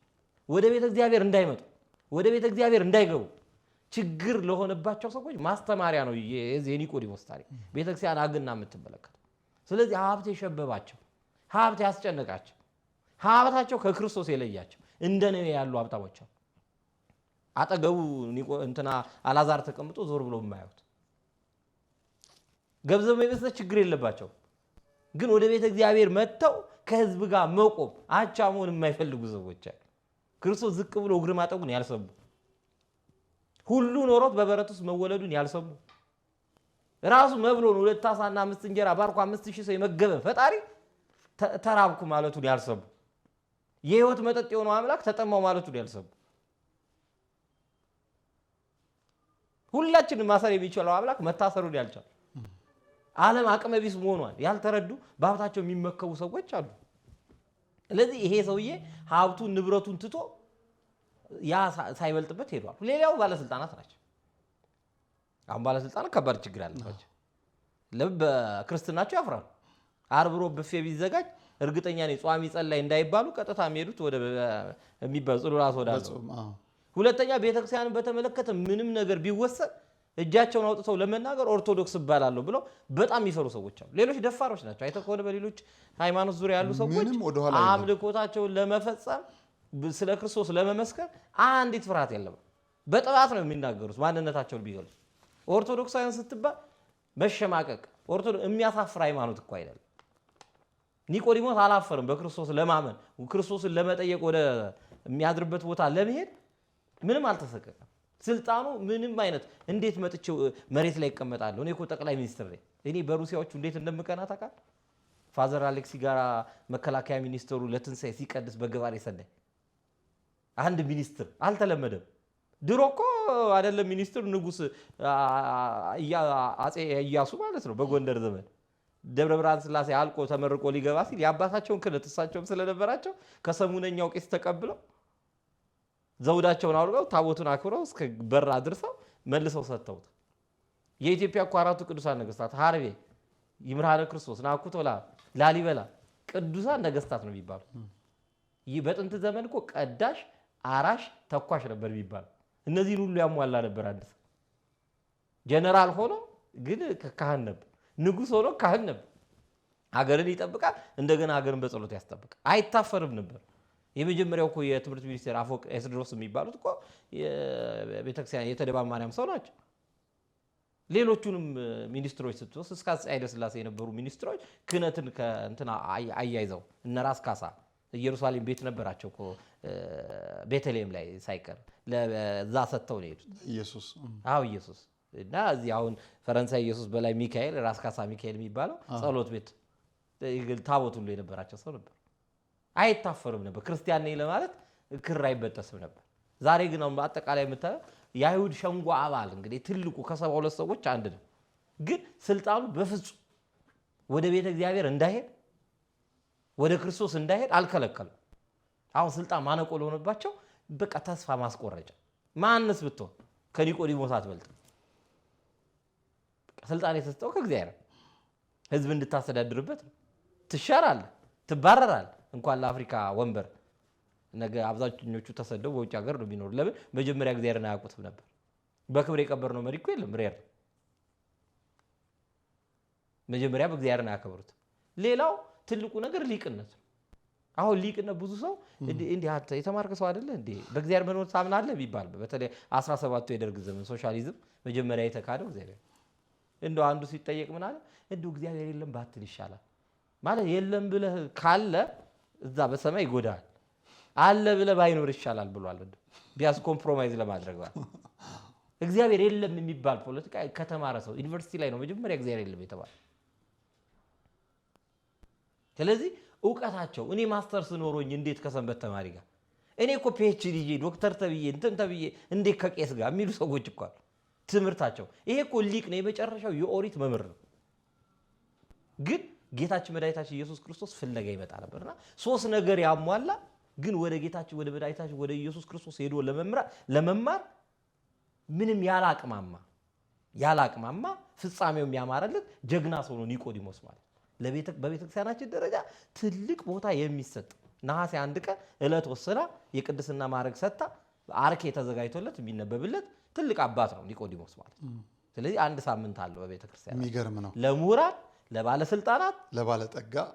ወደ ቤተ እግዚአብሔር እንዳይመጡ ወደ ቤተ እግዚአብሔር እንዳይገቡ ችግር ለሆነባቸው ሰዎች ማስተማሪያ ነው የኒቆዲሞስ ታሪክ ቤተክርስቲያን አግና የምትመለከተው። ስለዚህ ሀብት የሸበባቸው ሀብት ያስጨነቃቸው ሀብታቸው ከክርስቶስ የለያቸው እንደነው ያሉ ሀብታሞች አጠገቡ እንትና አላዛር ተቀምጦ ዞር ብሎ የማያዩት ገንዘብ የመስጠት ችግር የለባቸው፣ ግን ወደ ቤተ እግዚአብሔር መጥተው ከህዝብ ጋር መቆም አቻ መሆን የማይፈልጉ ሰዎች አሉ። ክርስቶስ ዝቅ ብሎ እግር ማጠቡን ያልሰሙ፣ ሁሉ ኖሮት በበረት ውስጥ መወለዱን ያልሰሙ፣ ራሱ መብሎን 2 ዓሳና 5 እንጀራ ባርኮ 5000 ሰው የመገበ ፈጣሪ ተራብኩ ማለቱን ያልሰሙ፣ የህይወት መጠጥ የሆነው አምላክ ተጠማው ማለቱን ያልሰሙ፣ ሁላችንም ማሰር የሚችለው አምላክ መታሰሩን ያልቻሉ፣ ዓለም አቅመ ቢስ መሆኗን ያልተረዱ በሀብታቸው የሚመከቡ ሰዎች አሉ። ስለዚህ ይሄ ሰውዬ ሀብቱን ንብረቱን ትቶ ያ ሳይበልጥበት ሄዷል። ሌላው ባለስልጣናት ናቸው። አሁን ባለስልጣናት ከባድ ችግር አለባቸው። በክርስትናቸው ያፍራሉ። ዓርብ ሮብ ብፌ ቢዘጋጅ እርግጠኛ ነኝ ጿሚ ጸላይ እንዳይባሉ ቀጥታ የሚሄዱት ወደ የሚባል ጽሉላት ወዳለው። ሁለተኛ ቤተክርስቲያንን በተመለከተ ምንም ነገር ቢወሰን እጃቸውን አውጥተው ለመናገር ኦርቶዶክስ እባላለሁ ብለው በጣም የሚፈሩ ሰዎች አሉ። ሌሎች ደፋሮች ናቸው። አይተህ ከሆነ በሌሎች ሃይማኖት ዙሪያ ያሉ ሰዎች አምልኮታቸውን ለመፈጸም ስለ ክርስቶስ ለመመስከር አንዲት ፍርሃት የለም። በጥባት ነው የሚናገሩት ማንነታቸውን ቢገልጹ። ኦርቶዶክሳውያን ስትባል መሸማቀቅ የሚያሳፍር ሃይማኖት እኮ አይደለም። ኒቆዲሞስ አላፈርም በክርስቶስ ለማመን ክርስቶስን ለመጠየቅ ወደ የሚያድርበት ቦታ ለመሄድ ምንም አልተሰቀቀም። ስልጣኑ ምንም አይነት እንዴት መጥቼው መሬት ላይ ይቀመጣለሁ? እኔ እኮ ጠቅላይ ሚኒስትር ነኝ። እኔ በሩሲያዎቹ እንዴት እንደምቀና ታውቃለህ? ፋዘር አሌክሲ ጋር መከላከያ ሚኒስትሩ ለትንሳኤ ሲቀድስ በገባሬ ሰናይ አንድ ሚኒስትር አልተለመደም። ድሮ እኮ አይደለም ሚኒስትር ንጉስ አጼ ኢያሱ ማለት ነው በጎንደር ዘመን ደብረ ብርሃን ስላሴ አልቆ ተመርቆ ሊገባ ሲል የአባታቸውን ክህነት እሳቸውም ስለነበራቸው ከሰሙነኛው ቄስ ተቀብለው ዘውዳቸውን አውርገው ታቦቱን አክብረው እስከ በር አድርሰው መልሰው ሰጥተውት። የኢትዮጵያ እኮ 4ቱ ቅዱሳን ነገስታት ሀርቤ፣ ይምርሃነ ክርስቶስ፣ ናኩቶ፣ ላሊበላ ቅዱሳን ነገስታት ነው የሚባሉት። ይህ በጥንት ዘመን እኮ ቀዳሽ፣ አራሽ፣ ተኳሽ ነበር የሚባለው። እነዚህን ሁሉ ያሟላ ነበር። አንድ ሰው ጀነራል ሆኖ ግን ካህን ነበር፣ ንጉስ ሆኖ ካህን ነበር። ሀገርን ይጠብቃል፣ እንደገና ሀገርን በጸሎት ያስጠብቃል። አይታፈርም ነበር። የመጀመሪያው እኮ የትምህርት ሚኒስቴር አፈወርቅ ኤስድሮስ የሚባሉት እኮ ቤተክርስቲያን የተደባ ማርያም ሰው ናቸው። ሌሎቹንም ሚኒስትሮች ስትወስድ እስከ አፄ ኃይለ ሥላሴ የነበሩ ሚኒስትሮች ክህነትን ከእንትና አያይዘው እነ ራስ ካሳ ኢየሩሳሌም ቤት ነበራቸው እኮ ቤተልሔም ላይ ሳይቀር ለዛ ሰጥተው ነው የሄዱት። ኢየሱስ እና እዚህ አሁን ፈረንሳይ ኢየሱስ በላይ ሚካኤል ራስ ካሳ ሚካኤል የሚባለው ጸሎት ቤት ታቦት ሁሉ የነበራቸው ሰው ነበር። አይታፈርም ነበር። ክርስቲያን ነኝ ለማለት ክር አይበጠስም ነበር። ዛሬ ግን በአጠቃላይ የምታየው የአይሁድ ሸንጎ አባል እንግዲህ ትልቁ ከ72 ሰዎች አንድ ነው። ግን ስልጣኑ በፍጹም ወደ ቤተ እግዚአብሔር እንዳይሄድ ወደ ክርስቶስ እንዳይሄድ አልከለከለም። አሁን ስልጣን ማነቆ ለሆነባቸው በቃ ተስፋ ማስቆረጫ ማንስ ብትሆን ከኒቆዲሞስ አትበልጥም። ስልጣን የተሰጠው ከእግዚአብሔር ህዝብ እንድታስተዳድርበት ነው። ትሻራለህ፣ ትባረራለህ። እንኳን ለአፍሪካ ወንበር ነገ አብዛኞቹ ተሰደው በውጭ ሀገር ነው የሚኖሩ። ለምን? መጀመሪያ እግዚአብሔርን አያውቁትም ነበር። በክብር የቀበርነው መሪ እኮ የለም ሬር። መጀመሪያ በእግዚአብሔርን አያከብሩትም። ሌላው ትልቁ ነገር ሊቅነት ነው። አሁን ሊቅነት ብዙ ሰው እንዲህ አንተ የተማርከ ሰው አይደለ እንዴ በእግዚአብሔር መኖር ታምናለህ ቢባል፣ በተለይ 17ቱ የደርግ ዘመን ሶሻሊዝም መጀመሪያ የተካደው እግዚአብሔር። እንደው አንዱ ሲጠየቅ ምን አለ? እንደው እግዚአብሔር የለም ባትል ይሻላል ማለት የለም ብለህ ካለ እዛ በሰማይ ይጎዳል፣ አለ ብለህ ባይኖር ይሻላል ብሏል። ቢያንስ ኮምፕሮማይዝ ለማድረግ ማለት እግዚአብሔር የለም የሚባል ፖለቲካ ከተማረ ሰው ዩኒቨርሲቲ ላይ ነው መጀመሪያ እግዚአብሔር የለም የተባለ። ስለዚህ እውቀታቸው እኔ ማስተርስ ኖሮኝ እንዴት ከሰንበት ተማሪ ጋር እኔ እኮ ፒኤችዲ ዶክተር ተብዬ እንትን ተብዬ እንዴት ከቄስ ጋር የሚሉ ሰዎች እኮ አሉ። ትምህርታቸው ይሄ እኮ ሊቅ ነው፣ የመጨረሻው የኦሪት መምህር ነው። ግን ጌታችን መድኃኒታችን ኢየሱስ ክርስቶስ ፍለጋ ይመጣ ነበርና ሶስት ነገር ያሟላ ግን ወደ ጌታችን ወደ መድኃኒታችን ወደ ኢየሱስ ክርስቶስ ሄዶ ለመማር ምንም ያላቅማማ ፍጻሜው የሚያማረለት ጀግና ሰው ነው ኒቆዲሞስ ማለት። በቤተክርስቲያናችን ደረጃ ትልቅ ቦታ የሚሰጥ ነሐሴ 1 ቀን ዕለት ወስና የቅድስና ማዕረግ ሰጥታ አርኬ ተዘጋጅቶለት የሚነበብለት ትልቅ አባት ነው ኒቆዲሞስ ማለት። ስለዚህ አንድ ሳምንት አለው በቤተክርስቲያን። የሚገርም ነው። ለምሁራን፣ ለባለስልጣናት፣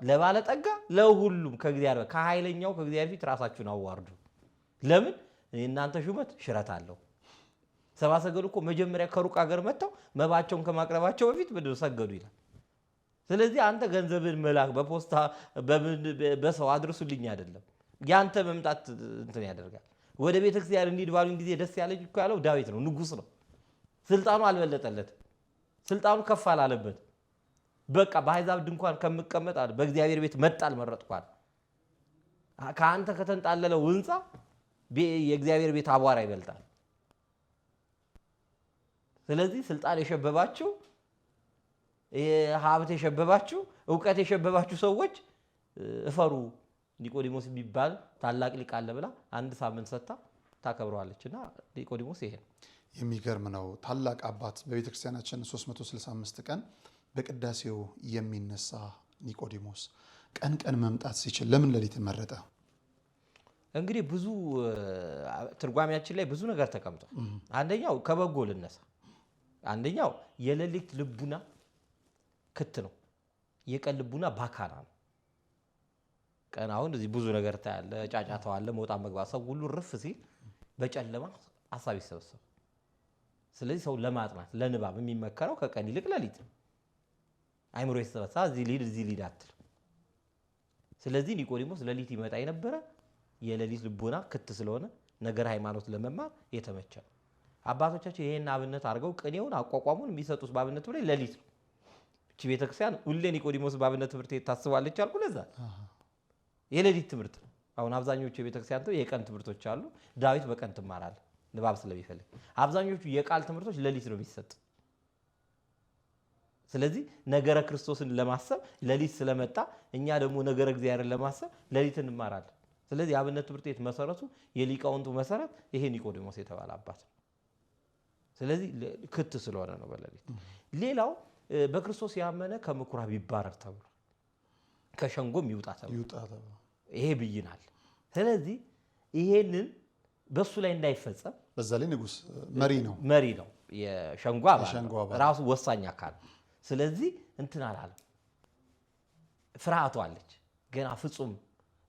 ለባለጠጋ ለሁሉም ከእግዚአብሔር ከኃይለኛው ከእግዚአብሔር ፊት ራሳችሁን አዋርዱ። ለምን? እናንተ ሹመት ሽረት አለው። ሰብአ ሰገሉ እኮ መጀመሪያ ከሩቅ ሀገር መጥተው መባቸውን ከማቅረባቸው በፊት ምድር ሰገዱ ይላል። ስለዚህ አንተ ገንዘብን መላክ በፖስታ በሰው አድርሱልኝ አይደለም፣ ያንተ መምጣት እንትን ያደርጋል። ወደ ቤተክርስቲያን እንሂድ ባሉኝ ጊዜ ደስ ያለኝ እኮ ያለው ዳዊት ነው፣ ንጉስ ነው። ስልጣኑ አልበለጠለትም፣ ስልጣኑ ከፍ አላለበት። በቃ በአሕዛብ ድንኳን ከምቀመጥ አለ በእግዚአብሔር ቤት መጣል መረጥኳል። ከአንተ ከተንጣለለው ህንፃ የእግዚአብሔር ቤት አቧራ ይበልጣል። ስለዚህ ስልጣን የሸበባችሁ፣ ሀብት የሸበባችሁ፣ እውቀት የሸበባችሁ ሰዎች እፈሩ። ኒቆዲሞስ የሚባል ታላቅ ሊቅ አለ ብላ አንድ ሳምንት ሰጥታ ታከብረዋለች። እና ኒቆዲሞስ ይሄ ነው። የሚገርም ነው። ታላቅ አባት በቤተክርስቲያናችን 365 ቀን በቅዳሴው የሚነሳ ኒቆዲሞስ ቀን ቀን መምጣት ሲችል ለምን ሌሊት መረጠ? እንግዲህ ብዙ ትርጓሜያችን ላይ ብዙ ነገር ተቀምጧል። አንደኛው ከበጎ ልነሳ። አንደኛው የሌሊት ልቡና ክት ነው፣ የቀን ልቡና ባካና ነው። ቀን አሁን እዚህ ብዙ ነገር ታያለ፣ ጫጫታው አለ፣ መውጣት መግባት፣ ሰው ሁሉ ርፍ ሲል በጨለማ ሀሳብ ይሰበሰብ። ስለዚህ ሰው ለማጥናት ለንባብ የሚመከረው ከቀን ይልቅ ሌሊት ነው። አይምሮ ይሰበሳ እዚህ ሊድ አትል። ስለዚህ ኒቆዲሞስ ሌሊት ይመጣ የነበረ የሌሊት ልቦና ክት ስለሆነ ነገር ሃይማኖት ለመማር የተመቸ ነው። አባቶቻችን ይሄን አብነት አድርገው ቅኔውን አቋቋሙን የሚሰጡት በአብነት ላይ ሌሊት ነው። እቺ ቤተክርስቲያን ሁሌ ኒቆዲሞስ በአብነት ትምህርት ታስባለች አልኩ። ለዛ የሌሊት ትምህርት ነው። አሁን አብዛኞቹ የቤተክርስቲያን የቀን ትምህርቶች አሉ። ዳዊት በቀን ትማራል ንባብ ስለሚፈልግ። አብዛኞቹ የቃል ትምህርቶች ሌሊት ነው የሚሰጥ። ስለዚህ ነገረ ክርስቶስን ለማሰብ ሌሊት ስለመጣ እኛ ደግሞ ነገረ እግዚአብሔርን ለማሰብ ሌሊት እንማራለን። ስለዚህ የአብነት ትምህርት ቤት መሰረቱ የሊቃውንቱ መሰረት ይሄ ኒቆዲሞስ የተባለ አባት ነው። ስለዚህ ክት ስለሆነ ነው በሌሊት። ሌላው በክርስቶስ ያመነ ከምኩራብ ይባረር ተብሎ ከሸንጎም ይውጣ ተብሎ ይሄ ብይናል። ስለዚህ ይሄንን በሱ ላይ እንዳይፈጸም በዛ ላይ ንጉስ መሪ ነው የሸንጎ አባል ራሱ ወሳኝ አካል። ስለዚህ እንትን አላለም፣ ፍርሃቱ አለች ገና ፍጹም።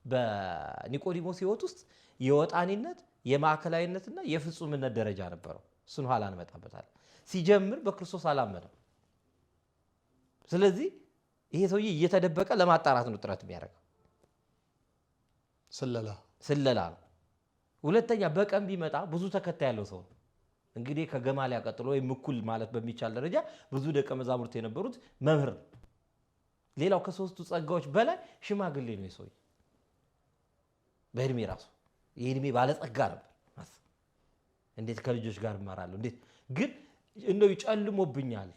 በኒቆዲሞስ ሕይወት ውስጥ የወጣኒነት የማዕከላዊነትና የፍጹምነት ደረጃ ነበረው። እሱን ኋላ እንመጣበታለን። ሲጀምር በክርስቶስ አላመነም። ስለዚህ ይሄ ሰውዬ እየተደበቀ ለማጣራት ነው ጥረት የሚያደርገው። ስለላ ነው። ሁለተኛ በቀን ቢመጣ ብዙ ተከታይ ያለው ሰው ነው። እንግዲህ ከገማልያ ቀጥሎ ወይም እኩል ማለት በሚቻል ደረጃ ብዙ ደቀ መዛሙርት የነበሩት መምህር ነው። ሌላው ከሶስቱ ጸጋዎች በላይ ሽማግሌ ነው። የሰውዬ በእድሜ ራሱ የእድሜ ባለጸጋ ነበር። እንዴት ከልጆች ጋር እማራለሁ? እንዴት ግን እንደው ይጨልሞብኛል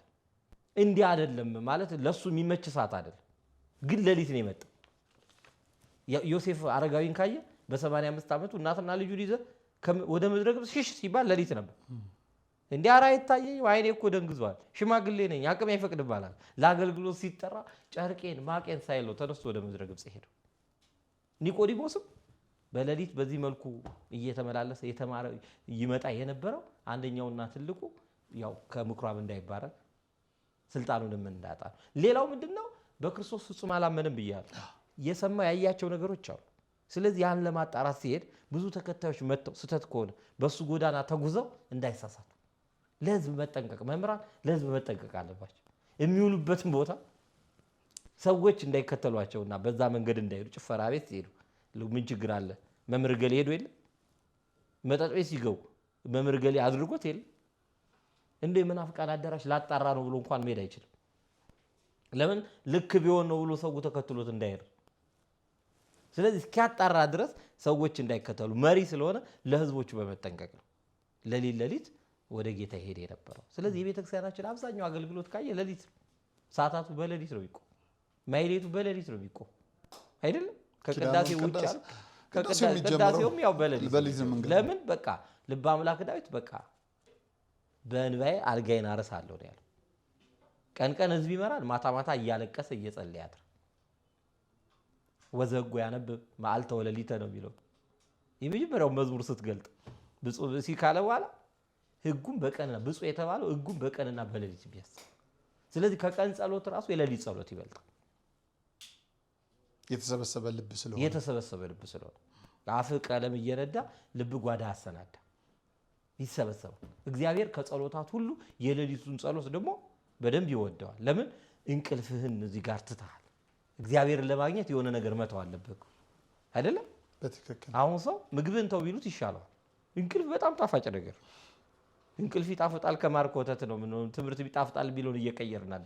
እንዲህ አይደለም ማለት ለሱ የሚመች ሰዓት አይደለም። ግን ሌሊት ነው የመጣው። ዮሴፍ አረጋዊን ካየ በ85 ዓመቱ እናትና ልጁን ይዘ ወደ ምድረ ግብፅ ሽሽ ሲባል ሌሊት ነበር። እንዲህ ኧረ አይታየኝም አይኔ እኮ ደንግዟል ሽማግሌ ነኝ አቅሜ አይፈቅድም አላለ። ለአገልግሎት ሲጠራ ጨርቄን ማቄን ሳይለው ተነስቶ ወደ ምድረ ግብፅ ሄደው። ኒቆዲሞስም በሌሊት በዚህ መልኩ እየተመላለሰ የተማረ ይመጣ የነበረው አንደኛውና ትልቁ ያው ከምኩራብ እንዳይባረር ስልጣኑንም እንዳያጣ። ሌላው ምንድነው በክርስቶስ ፍጹም አላመነም ብያለሁ። የሰማ ያያቸው ነገሮች አሉ። ስለዚህ ያን ለማጣራት ሲሄድ ብዙ ተከታዮች መጥተው ስተት ከሆነ በሱ ጎዳና ተጉዘው እንዳይሳሳቱ ለህዝብ መጠንቀቅ፣ መምህራን ለህዝብ መጠንቀቅ አለባቸው። የሚውሉበትን ቦታ ሰዎች እንዳይከተሏቸውና በዛ መንገድ እንዳይሄዱ። ጭፈራ ቤት ሲሄዱ ምን ችግር አለ? መምህር ገሌ ሄዶ የለ? መጠጥ ቤት ሲገቡ መምህር ገሌ አድርጎት የለ? እንደ የመናፍቃን አዳራሽ ላጣራ ነው ብሎ እንኳን መሄድ አይችልም። ለምን? ልክ ቢሆን ነው ብሎ ሰው ተከትሎት እንዳይሄድ። ስለዚህ እስኪያጣራ ድረስ ሰዎች እንዳይከተሉ መሪ ስለሆነ ለህዝቦቹ በመጠንቀቅ ነው ሌሊት ወደ ጌታ ይሄድ የነበረው። ስለዚህ የቤተክርስቲያናችን አብዛኛው አገልግሎት ካየ ሌሊት ሰዓታቱ በሌሊት ነው የሚቆም፣ ማይሌቱ በሌሊት ነው የሚቆም አይደለም? ከቅዳሴ ውጭ አለ። ከቅዳሴውም ያው በሌሊት ነው። ለምን? በቃ ልበ አምላክ ዳዊት በቃ በእንባዬ አልጋዬን አረሳለሁ ነው ያለው። ቀን ቀን ህዝብ ይመራል፣ ማታ ማታ እያለቀሰ እየጸለየ ያድራል። ወዘጎ ያነብብ መዓልተ ወሌሊተ ነው የሚለው የመጀመሪያው መዝሙር ስትገልጥ ብፁዕ ብእሲ ካለ በኋላ ህጉም በቀንና ብፁዕ የተባለው ህጉም በቀንና በሌሊት ቢያስብ። ስለዚህ ከቀን ጸሎት ራሱ የሌሊት ጸሎት ይበልጣል። የተሰበሰበ ልብ ስለሆነ አፍ ቀለም እየነዳ ልብ ጓዳ ያሰናዳ ይሰበሰባል። እግዚአብሔር ከጸሎታት ሁሉ የሌሊቱን ጸሎት ደግሞ በደንብ ይወደዋል። ለምን? እንቅልፍህን እዚህ ጋር ትተሃል። እግዚአብሔርን ለማግኘት የሆነ ነገር መተው አለበት አይደለም? በትክክል። አሁን ሰው ምግብን ተው ቢሉት ይሻለዋል። እንቅልፍ በጣም ጣፋጭ ነገር። እንቅልፍ ይጣፍጣል ከማር ከወተት ነው። ትምህርት ቢጣፍጣል ቢሎን እየቀየርናል።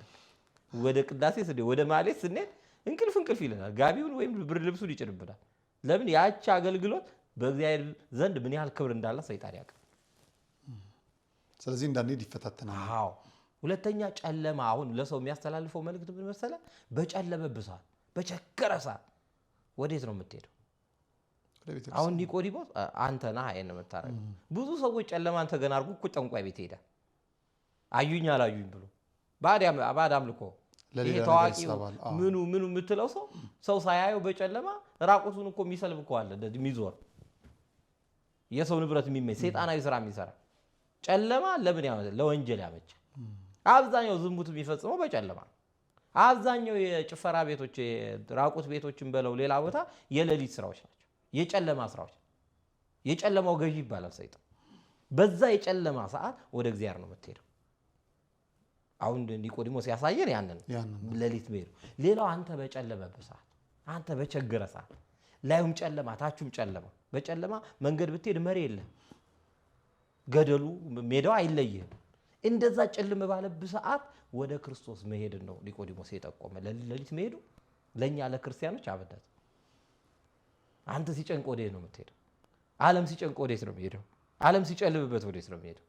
ወደ ቅዳሴ ስንሄድ ወደ ማህሌት ስንሄድ እንቅልፍ ይለናል። ጋቢውን ወይም ብርድ ልብሱን ይጭንብናል። ለምን? ያቺ አገልግሎት በእግዚአብሔር ዘንድ ምን ያህል ክብር እንዳለ ሰይጣን ያውቃል። ስለዚህ እንዳንሄድ ይፈታተናል። አዎ። ሁለተኛ ጨለማ። አሁን ለሰው የሚያስተላልፈው መልእክት ምን መሰለህ? በጨለመብህ ሰዓት፣ በቸገረ ሰዓት ወዴት ነው የምትሄደው? አሁን ኒቆዲሞስ አንተ ነህ አይን የምታረገው። ብዙ ሰዎች ጨለማን ተገና አድርጎ እኮ ጠንቋይ ቤት ሄደ አዩኝ አላዩኝ ብሎ ባዕድ አምልኮ። ይሄ ታዋቂው ምኑ የምትለው ሰው ሳያየው በጨለማ ራቁቱን እኮ የሚሰልብ እኮ አለ። እንደዚህ የሚዞር የሰው ንብረት የሚመኝ ሰይጣናዊ ስራ የሚሰራ ጨለማ ለምን ያመጣል? ለወንጀል ያመቻል። አብዛኛው ዝሙት የሚፈጽመው በጨለማ ነው። አብዛኛው የጭፈራ ቤቶች፣ ራቁት ቤቶችን በለው ሌላ ቦታ የሌሊት ስራዎች ናቸው፣ የጨለማ ስራዎች። የጨለማው ገዢ ይባላል ሰይጣን። በዛ የጨለማ ሰዓት ወደ እግዚአብሔር ነው የምትሄደው። አሁን ኒቆዲሞስ ያሳየን ያንን ሌሊት መሄዱ። ሌላው አንተ በጨለመበት ሰዓት፣ አንተ በቸገረ ሰዓት፣ ላዩም ጨለማ ታቹም ጨለማ፣ በጨለማ መንገድ ብትሄድ መሪ የለም፣ ገደሉ ሜዳው አይለይህም። እንደዛ ጨልም ባለብህ ሰዓት ወደ ክርስቶስ መሄድን ነው ኒቆዲሞስ የጠቆመ። ሌሊት መሄዱ ለእኛ ለክርስቲያኖች አብነት። አንተ ሲጨንቅ ወዴት ነው የምትሄደው? ዓለም ሲጨንቅ ወዴት ነው የሚሄደው? ዓለም ሲጨልምበት ወዴት ነው የሚሄደው?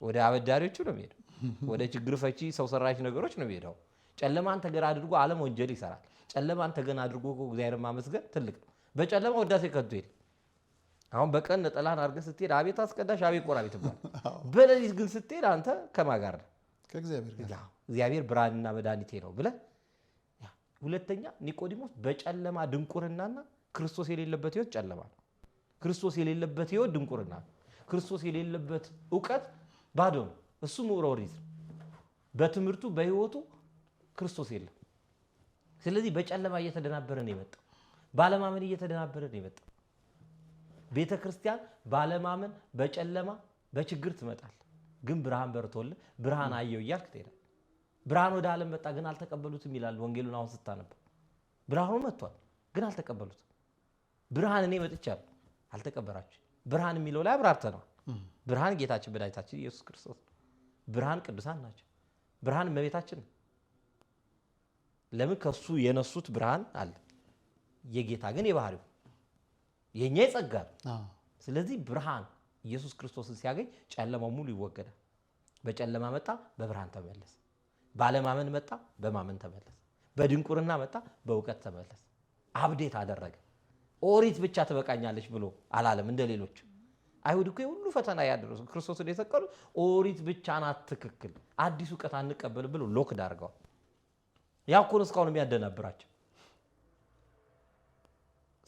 ወደ አበዳሪዎቹ ነው የሚሄደው። ወደ ችግር ፈቺ ሰው ሰራሽ ነገሮች ነው የሚሄደው። ጨለማን ተገን አድርጎ ዓለም ወንጀል ይሰራል። ጨለማን ተገን አድርጎ እግዚአብሔር ማመስገን ትልቅ ነው። በጨለማ ውዳሴ ከንቱ የለም። አሁን በቀን ነጠላህን አድርገህ ስትሄድ አቤት አስቀዳሽ አቤት ቆራቢ ትባል። በሌሊት ግን ስትሄድ አንተ ከማን ጋር ነህ? ከእግዚአብሔር ጋር። እግዚአብሔር ብርሃንና መድኃኒቴ ነው ብለህ። ሁለተኛ ኒቆዲሞስ በጨለማ ድንቁርናና ክርስቶስ የሌለበት ህይወት ጨለማ ነው። ክርስቶስ የሌለበት ህይወት ድንቁርና ነው። ክርስቶስ የሌለበት እውቀት ባዶ ነው። እሱ ምሁረ ኦሪት ነው። በትምህርቱ በህይወቱ ክርስቶስ የለም። ስለዚህ በጨለማ እየተደናበረ ነው የመጣው። ባለማመን እየተደናበረ ነው የመጣው። ቤተ ክርስቲያን ባለማመን በጨለማ በችግር ትመጣል። ግን ብርሃን በርቶልህ ብርሃን አየው እያልክ ትሄዳለህ። ብርሃን ወደ ዓለም መጣ ግን አልተቀበሉትም ይላል ወንጌሉን አሁን ስታነብ። ብርሃኑ መጥቷል ግን አልተቀበሉትም። ብርሃን እኔ መጥቻለሁ አልተቀበላችሁ። ብርሃን የሚለው ላይ አብራርተናል። ብርሃን ጌታችን መድኃኒታችን ኢየሱስ ክርስቶስ ነው። ብርሃን ቅዱሳን ናቸው። ብርሃን እመቤታችን ነው። ለምን? ከሱ የነሱት ብርሃን አለ። የጌታ ግን የባህሪው የኛ የጸጋ ነው። ስለዚህ ብርሃን ኢየሱስ ክርስቶስን ሲያገኝ ጨለማው ሙሉ ይወገዳል። በጨለማ መጣ፣ በብርሃን ተመለሰ። ባለማመን መጣ፣ በማመን ተመለሰ። በድንቁርና መጣ፣ በእውቀት ተመለሰ። አብዴት አደረገ። ኦሪት ብቻ ትበቃኛለች ብሎ አላለም። እንደ ሌሎች አይሁድ እኮ ሁሉ ፈተና ያደረሱ ክርስቶስን የሰቀሉ ኦሪት ብቻ ናት ትክክል፣ አዲስ ዕውቀት አንቀበል ብለው ሎክ ዳርገዋል። ያ እኮ ነው እስካሁን የሚያደናብራቸው።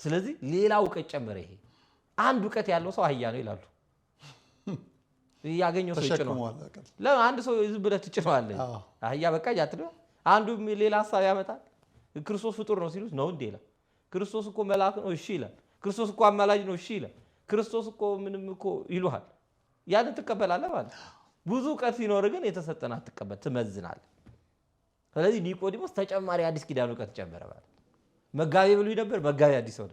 ስለዚህ ሌላ ዕውቀት ጨመረ። ይሄ አንድ ዕውቀት ያለው ሰው አህያ ነው ይላሉ። ያገኘው ሰው ይጭነው ለአንድ ሰው ዝም ብለህ ትጭነዋለህ። አህያ በቃ ያትነው። አንዱ ሌላ ሐሳብ ያመጣል። ክርስቶስ ፍጡር ነው ሲሉት ነው እንዴ ይላል። ክርስቶስ እኮ መልአክ ነው እሺ ይላል። ክርስቶስ እኮ አማላጅ ነው እሺ ይላል። ክርስቶስ እኮ ምንም እኮ ይሉሃል። ያን ትቀበላለህ ማለት ብዙ ዕውቀት ሲኖር ግን የተሰጠን አትቀበል፣ ትመዝናለህ። ስለዚህ ኒቆዲሞስ ተጨማሪ አዲስ ኪዳን ዕውቀት ጨመረ ማለት መጋቢ ብሉይ ነበር፣ መጋቢ አዲስ ሆነ።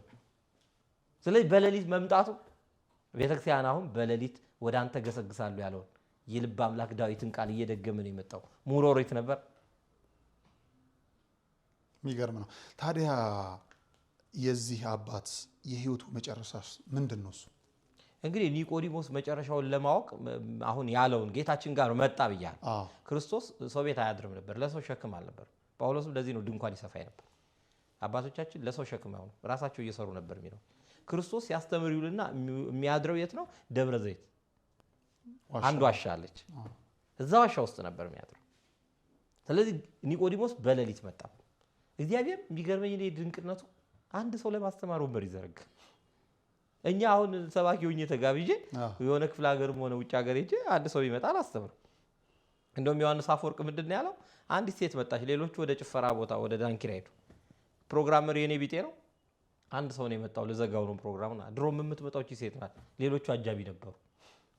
ስለዚህ በሌሊት መምጣቱ ቤተክርስቲያን አሁን በሌሊት ወደ አንተ ገሰግሳለሁ ያለውን የልብ አምላክ ዳዊትን ቃል እየደገመ ነው የመጣው። ሙሉ ኦሪት ነበር። የሚገርም ነው። ታዲያ የዚህ አባት የህይወቱ መጨረሻ ምንድን ነው? እሱ እንግዲህ ኒቆዲሞስ መጨረሻውን ለማወቅ አሁን ያለውን ጌታችን ጋር መጣ ብያለሁ። ክርስቶስ ሰው ቤት አያድርም ነበር፣ ለሰው ሸክም አልነበር። ጳውሎስም ለዚህ ነው ድንኳን ይሰፋ ነበር። አባቶቻችን ለሰው ሸክም አይሆኑ ራሳቸው እየሰሩ ነበር የሚለው። ክርስቶስ ሲያስተምር ይውልና የሚያድረው የት ነው? ደብረ ዘይት አንድ ዋሻ አለች። እዛ ዋሻ ውስጥ ነበር የሚያድረው። ስለዚህ ኒቆዲሞስ በሌሊት መጣ። እግዚአብሔር የሚገርመኝ እኔ ድንቅነቱ አንድ ሰው ለማስተማር ወንበር ይዘረግ። እኛ አሁን ሰባኪ ሆኜ ተጋብዤ የሆነ ክፍለ ሀገርም ሆነ ውጭ ሀገር ሄጄ አንድ ሰው ይመጣ አላስተምር። እንደውም ዮሐንስ አፈወርቅ ምንድን ነው ያለው? አንዲት ሴት መጣች፣ ሌሎቹ ወደ ጭፈራ ቦታ ወደ ዳንኪራ ሄዱ። ፕሮግራመር የኔ ቢጤ ነው። አንድ ሰው ነው የመጣው፣ ልዘጋው ነው ፕሮግራሙን። ድሮም የምትመጣው እቺ ሴት ናት። ሌሎቹ አጃቢ ነበሩ።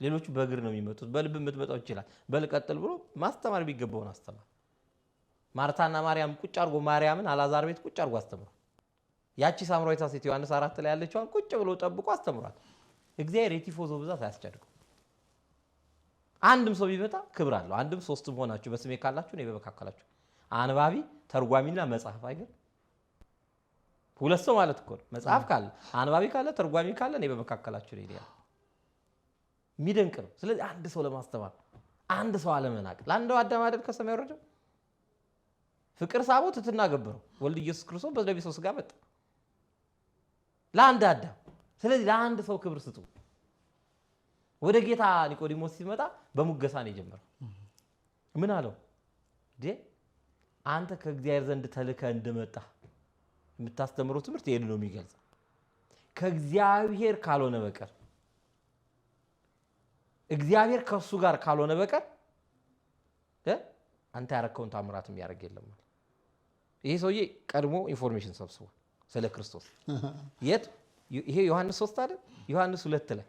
ሌሎቹ በእግር ነው የሚመጡት። በልብ የምትመጣው ይችላል። በልቀጥል ብሎ ማስተማር ቢገባውን አስተማር። ማርታና ማርያም ቁጭ አድርጎ ማርያምን አላዛር ቤት ቁጭ አድርጎ አስተምሯል። ያቺ ሳምራዊቷ ሴት ዮሐንስ 4 ላይ ያለችዋን ቁጭ ብሎ ጠብቆ አስተምሯል። እግዚአብሔር የቲፎዞ ብዛት አያስጨድቀው። አንድም ሰው ቢመጣ ክብር አለው። አንድም ሶስትም ሆናችሁ በስሜ ካላችሁ እኔ በመካከላችሁ። አንባቢ ተርጓሚና መጽሐፍ አይገል ሁለት ሰው ማለት እኮ ነው። መጽሐፍ ካለ አንባቢ ካለ ተርጓሚ ካለ እኔ በመካከላችሁ ነኝ ይላል። የሚደንቅ ነው። ስለዚህ አንድ ሰው ለማስተማር አንድ ሰው አለመናቅ። ለአንዱ አዳም አይደል ከሰማይ ወረደ? ፍቅር ሳቦ ትሕትና ገበረው። ወልድ ኢየሱስ ክርስቶስ በለቢሶ ሥጋ መጣ ለአንድ አዳም። ስለዚህ ለአንድ ሰው ክብር ስጡ። ወደ ጌታ ኒቆዲሞስ ሲመጣ በሙገሳ ነው የጀመረው። ምን አለው? አንተ ከእግዚአብሔር ዘንድ ተልከህ እንደመጣ የምታስተምረው ትምህርት ይሄን ነው የሚገልጸው። ከእግዚአብሔር ካልሆነ በቀር እግዚአብሔር ከሱ ጋር ካልሆነ በቀር አንተ ያረከውን ታምራት የሚያደርግ የለም። ይሄ ሰውዬ ቀድሞ ኢንፎርሜሽን ሰብስቧል ስለ ክርስቶስ። የት? ይሄ ዮሐንስ 3 አይደል? ዮሐንስ 2 ላይ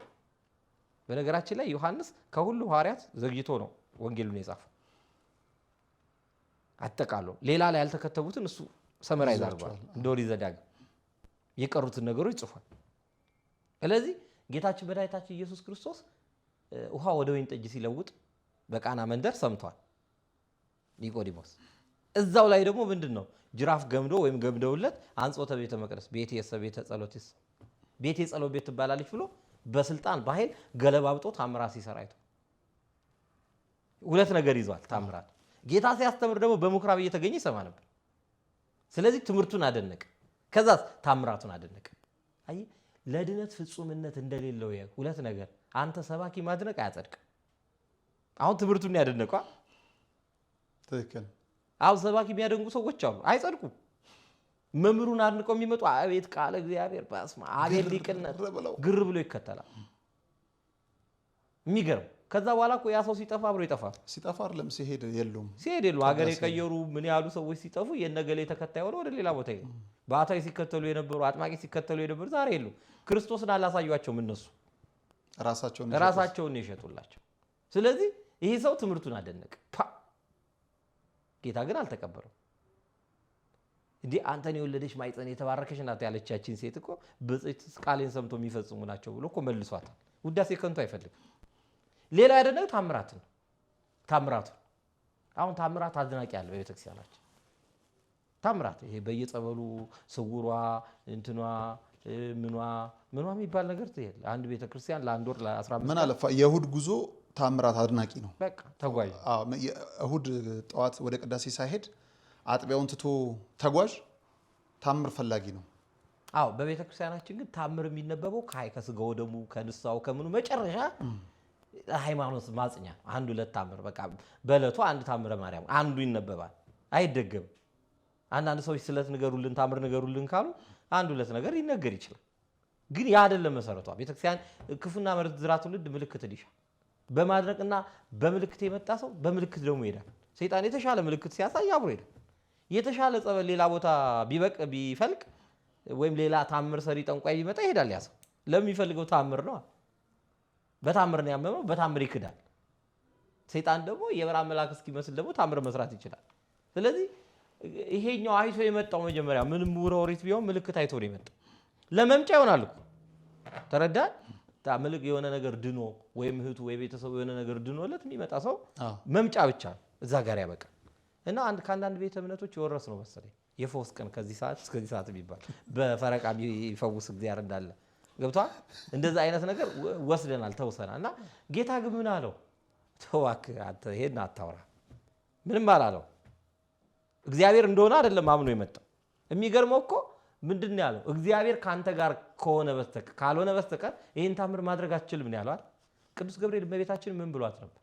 በነገራችን ላይ ዮሐንስ ከሁሉ ሐዋርያት ዘግይቶ ነው ወንጌሉን የጻፈው። አጠቃሎ ሌላ ላይ ያልተከተቡትን እሱ ሰመራይዝ አድርጓል። እንደ ኦሪት ዘዳግም የቀሩትን ነገሮች ጽፏል። ስለዚህ ጌታችን መድኃኒታችን ኢየሱስ ክርስቶስ ውሃ ወደ ወይን ጠጅ ሲለውጥ በቃና መንደር ሰምቷል ኒቆዲሞስ። እዛው ላይ ደግሞ ምንድነው ጅራፍ ገምዶ ወይም ገምደውለት አንጾተ ቤተ መቅደስ ቤቴ ቤተ ጸሎትስ ቤቴ ጸሎት ቤት ትባላለች ብሎ በስልጣን በኃይል ገለባብጦ ታምራት ሲሰራ አይቶ ሁለት ነገር ይዟል ታምራት። ጌታ ሲያስተምር ደግሞ በምኩራብ እየተገኘ ይሰማ ነበር። ስለዚህ ትምህርቱን አደነቀ፣ ከዛስ ታምራቱን አደነቀ። አይ ለድነት ፍጹምነት እንደሌለው ሁለት ነገር አንተ ሰባኪ ማድነቅ አያጸድቅ። አሁን ትምህርቱን ያደነቀው ትክክል። አሁን ሰባኪ የሚያደንቁ ሰዎች አሉ፣ አይጸድቁም። መምህሩን አድንቀው የሚመጡ አቤት ቃለ እግዚአብሔር በስመ አብ አቤት ሊቅነት ግር ብሎ ይከተላል። የሚገርም ከዛ በኋላ እኮ ያ ሰው ሲጠፋ አብሮ ይጠፋል። ሲጠፋ አይደለም ሲሄድ የሉም ሀገር የቀየሩ ምን ያሉ ሰዎች ሲጠፉ የነገሌ ተከታይ ሆነ ወደ ሌላ ቦታ ይሄዱ። በአታዊ ሲከተሉ የነበሩ አጥማቂ ሲከተሉ የነበሩ ዛሬ የሉ። ክርስቶስን አላሳዩአቸውም። እነሱ ራሳቸውን የሸጡላቸው። ስለዚህ ይሄ ሰው ትምህርቱን አደነቀ። ጌታ ግን አልተቀበለው። እንዴ አንተን የወለደች ማይፀን የተባረከች ናት ያለቻችን ሴት እኮ በጽት ቃሌን ሰምቶ የሚፈጽሙ ናቸው ብሎ እኮ መልሷታል። ውዳሴ ከንቱ አይፈልግም። ሌላ ያደነቀው ታምራቱ አሁን ታምራት አድናቂ ያለ በቤተክርስቲያናችን ታምራት ይሄ በየጸበሉ ስውሯ እንትኗ ምኗ የሚባል ነገር ትሄድ አንድ ቤተክርስቲያን ለአንድ ወር ለ15 ምን አለፋ የእሁድ ጉዞ ታምራት አድናቂ ነው። በቃ ተጓዥ እሁድ ጠዋት ወደ ቅዳሴ ሳይሄድ አጥቢያውን ትቶ ተጓዥ ታምር ፈላጊ ነው። አዎ በቤተ ክርስቲያናችን ግን ታምር የሚነበበው ከስጋው ደሙ ከንስሐው ከምኑ መጨረሻ ሃይማኖት ማጽኛ አንድ ሁለት ታምር በቃ በእለቱ አንድ ታምረ ማርያም አንዱ ይነበባል፣ አይደገም። አንዳንድ ሰዎች ስለት ንገሩልን ታምር ንገሩልን ካሉ አንድ ሁለት ነገር ይነገር ይችላል። ግን ያ አይደለም መሰረቷ። ቤተክርስቲያን ክፉና መርዝ ዝራ ትውልድ ምልክት ይሻል በማድረቅና በምልክት የመጣ ሰው በምልክት ደግሞ ይሄዳል። ሰይጣን የተሻለ ምልክት ሲያሳይ አብሮ ይሄዳል። የተሻለ ጸበል ሌላ ቦታ ቢፈልቅ ወይም ሌላ ታምር ሰሪ ጠንቋይ ቢመጣ ይሄዳል። ያ ሰው ለሚፈልገው ታምር ነው። በታምር ነው ያመመው፣ በታምር ይክዳል። ሰይጣን ደግሞ የበራም መልአክ እስኪመስል ደግሞ ታምር መስራት ይችላል። ስለዚህ ይሄኛው አይቶ የመጣው መጀመሪያ ምንም ውረውሪት ቢሆን ምልክት አይቶ ነው የመጣው። ለመምጫ ይሆናል እኮ ተረዳ። ታምልክ የሆነ ነገር ድኖ ወይም እህቱ ወይ ቤተሰቡ የሆነ ነገር ድኖለት የሚመጣ ሰው መምጫ ብቻ እዛ ጋር ያበቃ እና ከአንዳንድ ቤተ እምነቶች የወረስ ነው መሰለኝ የፈውስ ቀን ከዚህ ሰዓት እስከዚህ ሰዓት የሚባል በፈረቃ የሚፈውስ እግዚአብሔር እንዳለ ገብቷል። እንደዛ አይነት ነገር ወስደናል ተውሰናል። እና ጌታ ግን ምን አለው? ተዋክ አንተ ይሄን አታውራ። ምንም አላለው። እግዚአብሔር እንደሆነ አይደለም አምኖ የመጣው። የሚገርመው እኮ ምንድን ያለው? እግዚአብሔር ካንተ ጋር ከሆነ በስተቀር ካልሆነ በስተቀር ይሄን ታምር ማድረግ አትችልም ነው ያለው አይደል? ቅዱስ ገብርኤል እመቤታችን ምን ብሏት ነበር?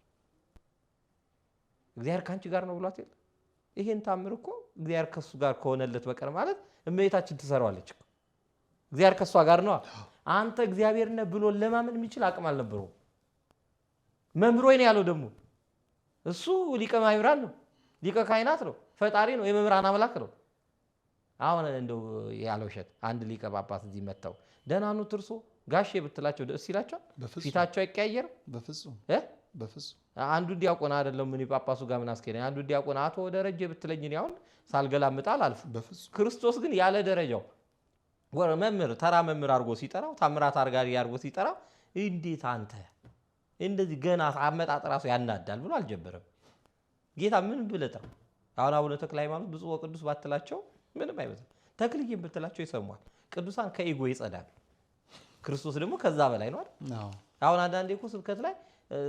እግዚአብሔር ካንቺ ጋር ነው ብሏት የለ? ይሄን ታምር እኮ እግዚአብሔር ከሱ ጋር ከሆነለት በቀር ማለት እመቤታችን ትሰራዋለች እኮ። እግዚአብሔር ከሷ ጋር ነው። አንተ እግዚአብሔር ነህ ብሎ ለማመን የሚችል አቅም አልነበረውም። መምህሮይ ነው ያለው። ደግሞ እሱ ሊቀ ማእምራን ነው፣ ሊቀ ካህናት ነው፣ ፈጣሪ ነው፣ የመምህራን አምላክ ነው። አሁን እንደው ያለው እሸት አንድ ሊቀ ጳጳስ እዚህ መጣው ደህና ነው ትርሶ ጋሼ ብትላቸው ደስ ይላቸዋል? ፊታቸው አይቀያየርም? በፍጹም አንዱ ዲያቆን አይደለም ምን ጳጳሱ ጋር ምን አስከኝ አንዱ ዲያቆን አቶ ደረጀ ብትለኝ ነው አሁን ሳልገላምጣል አልፍ። ክርስቶስ ግን ያለ ደረጃው መምህር ተራ መምህር አድርጎ ሲጠራው ታምራት አርጋሪ አድርጎ ሲጠራው እንዴት አንተ እንደዚህ ገና አመጣጥ ራሱ ያናዳል ብሎ አልጀበረም። ጌታ ምን ብለጠው አሁን አቡነ ተክለ ሃይማኖት ብፁዕ ወቅዱስ ባትላቸው ምንም አይመስልም። ተክልዬም ብትላቸው ይሰማል። ቅዱሳን ከኢጎ ይጸዳል። ክርስቶስ ደግሞ ከዛ በላይ ነው አይደል? አሁን አንዳንዴ እኮ ስብከት ላይ